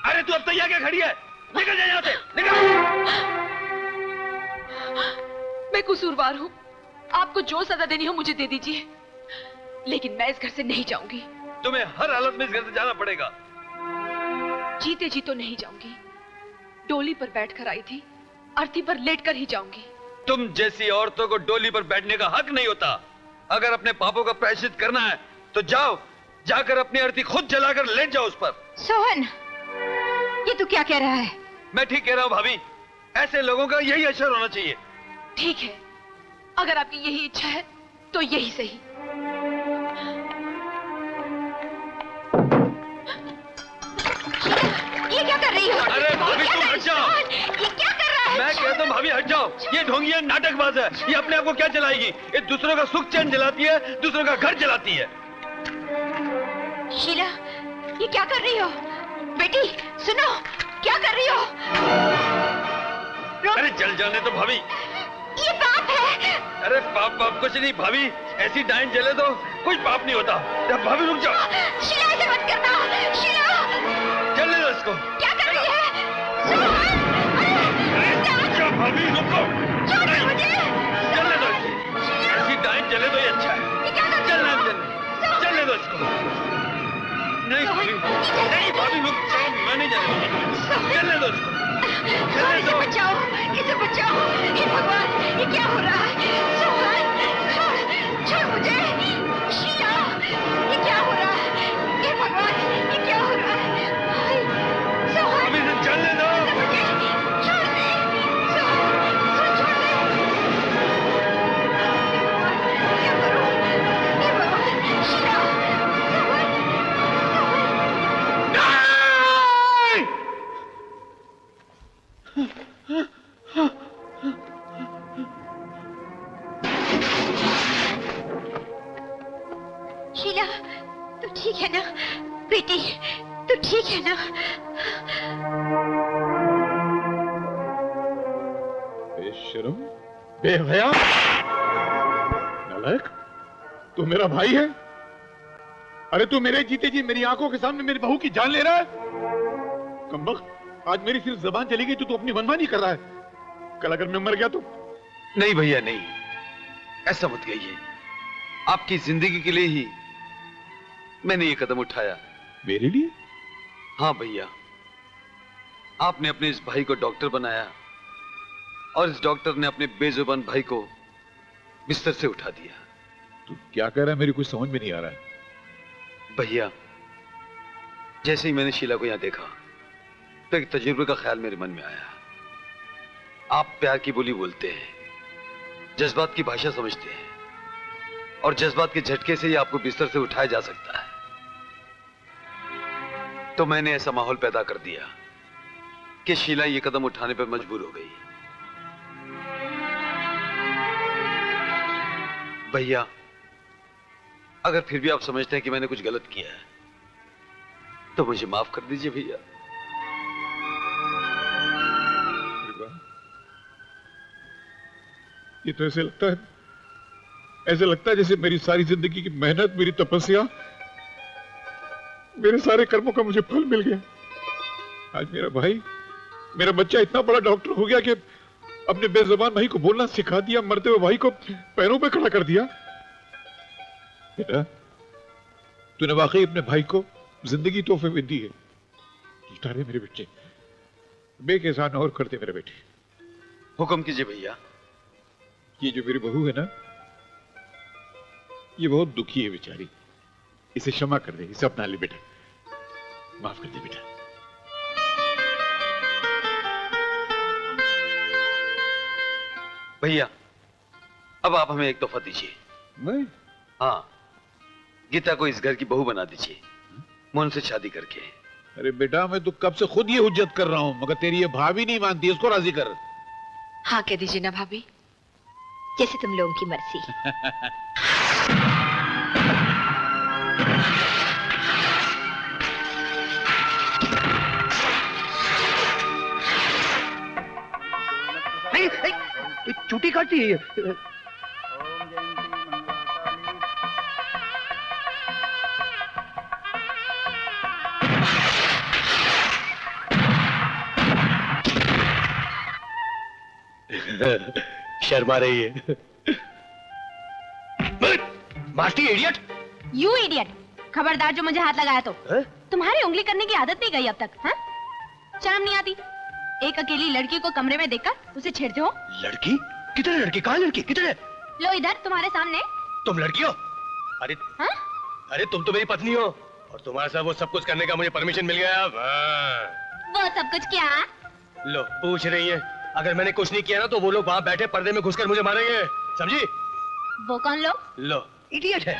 अरे तू अब तैयार क्या खड़ी है? निकल जा यहाँ से, निकल। मैं कसूरवार हूँ, आपको जो सजा देनी हो मुझे दे दीजिए, लेकिन मैं इस घर से नहीं जाऊंगी। तुम्हें हर हालत में इस घर से जाना पड़ेगा। जीते जी तो नहीं जाऊंगी। डोली पर बैठकर आई थी, अर्थी पर लेटकर ही जाऊंगी। तुम जैसी औरतों को डोली पर बैठने का हक नहीं होता। अगर अपने पापों का प्रायश्चित करना है तो जाओ, जाकर अपनी अर्थी खुद जलाकर लेट जाओ उस पर। सोहन, ये तू क्या कह रहा है? मैं ठीक कह रहा हूँ भाभी, ऐसे लोगों का यही असर होना चाहिए। ठीक है, अगर आपकी यही इच्छा है तो यही सही। ये क्या कर रही हो? अरे भाभी तुम हट जाओ। ये क्या कर रहा है? मैं कहता हूँ भाभी हट जाओ। ये ढोंगी है, नाटकबाज है। ये अपने आप को क्या जलाएगी? ये दूसरों का सुख चैन जलाती है, दूसरों का घर जलाती है। शीला, ये क्या कर रही हो? बेटी सुनो, क्या कर रही हो? अरे जल जाने तो भाभी। ये पाप है। अरे पाप पाप कुछ नहीं भाभी, ऐसी डाइन जले तो कुछ पाप नहीं होता। भाभी रुक जाओ। शीला ऐसे मत करना। शीला, चलने दो इसको। क्या कर रही है? क्या भाभी रुको। छोड़ मुझे। चलने दो इसे। ऐसी डाइन जले तो ये अच्छा है। चलने दो इसको। नहीं भाभी, नहीं भाभी रुक जाओ, मैं नहीं जाने दूंगी। चलने दो इसको। इसे बचाओ, इसे बचाओ। हे भगवान, ये क्या हो रहा है? सोहन, छोड़ मुझे। शीला, ये क्या हो रहा है? हे भगवान, ये क्या हो रहा है? सोहन, अभी इसे चलने दो। मुझे छोड़ दे। सोहन, छोड़ दे। क्या करूं? हे भगवान, शीला, सोहन, शीला, तू ठीक है ना? बेटी, तू ठीक है ना? बेशर्म, बेहया, नालायक, तू मेरा भाई है? अरे तू मेरे जीते जी मेरी आंखों के सामने मेरी बहू की जान ले रहा है? कमबख्त, आज मेरी सिर्फ जबान चली गई तो तू अपनी मनमानी कर रहा है। कल अगर मैं मर गया तो? नहीं भैया नहीं, ऐसा मत कहिए। आपकी जिंदगी के लिए ही मैंने ये कदम उठाया। मेरे लिए? हाँ भैया, आपने अपने इस भाई को डॉक्टर बनाया और इस डॉक्टर ने अपने बेजुबान भाई को बिस्तर से उठा दिया। तू क्या कह रहा है? मेरी कुछ समझ में नहीं आ रहा है। भैया, जैसे ही मैंने शीला को यहां देखा तो एक तजुर्बे का ख्याल मेरे मन में आया। आप प्यार की बोली बोलते हैं, जज्बात की भाषा समझते हैं और जज्बात के झटके से ही आपको बिस्तर से उठाया जा सकता है। तो मैंने ऐसा माहौल पैदा कर दिया कि शीला ये कदम उठाने पर मजबूर हो गई। भैया, अगर फिर भी आप समझते हैं कि मैंने कुछ गलत किया है तो मुझे माफ कर दीजिए भैया। ये तो ऐसे लगता है जैसे मेरी सारी जिंदगी की मेहनत, मेरी तपस्या, मेरे सारे कर्मों का मुझे फल मिल गया। आज मेरा भाई, मेरा बच्चा इतना बड़ा डॉक्टर हो गया कि अपने बेजुबान भाई को बोलना सिखा दिया, मरते हुए भाई को पैरों पे खड़ा कर दिया। बेटा, तूने वाकई अपने भाई को जिंदगी तोहफे में दी है। लुटा रहे मेरे बेटे, बेक एहसान और करते मेरे बेटे। हुक्म कीजिए भैया। ये जो मेरी बहू है ना, ये बहुत दुखी है बेचारी। इसे क्षमा कर दे, इसे अपना ले बेटा, माफ कर दे बेटा। भैया अब आप हमें एक तोहफा दीजिए। मैं? हाँ, गीता को इस घर की बहू बना दीजिए, मैं उनसे शादी करके। अरे बेटा, मैं तो कब से खुद ये हुज्जत कर रहा हूं, मगर तेरी ये भाभी नहीं मानती, उसको राजी कर। हाँ कह दीजिए ना भाभी, जैसे तुम लोगों की मर्जी। चुटी काटती है। शर्मा रही है। मास्टी इडियट। यू इडियट, खबरदार जो मुझे हाथ लगाया तो। तुम्हारी उंगली करने की आदत नहीं गई अब तक, हाँ? शर्म नहीं आती? एक अकेली लड़की को कमरे में देखकर उसे छेड़ते हो। लड़की? कितने लड़की? कहाँ लड़की? कितने? लो इधर, तुम्हारे सामने। तुम लड़की हो? अरे हाँ? अरे तुम तो मेरी पत्नी हो और तुम्हारे साथ वो सब कुछ करने का मुझे परमिशन मिल गया। वो सब कुछ क्या? लो पूछ रही है, अगर मैंने कुछ नहीं किया ना तो वो लोग वहाँ बैठे पर्दे में घुसकर मुझे मारेंगे, समझी? वो कौन लोग? लो इडियट है।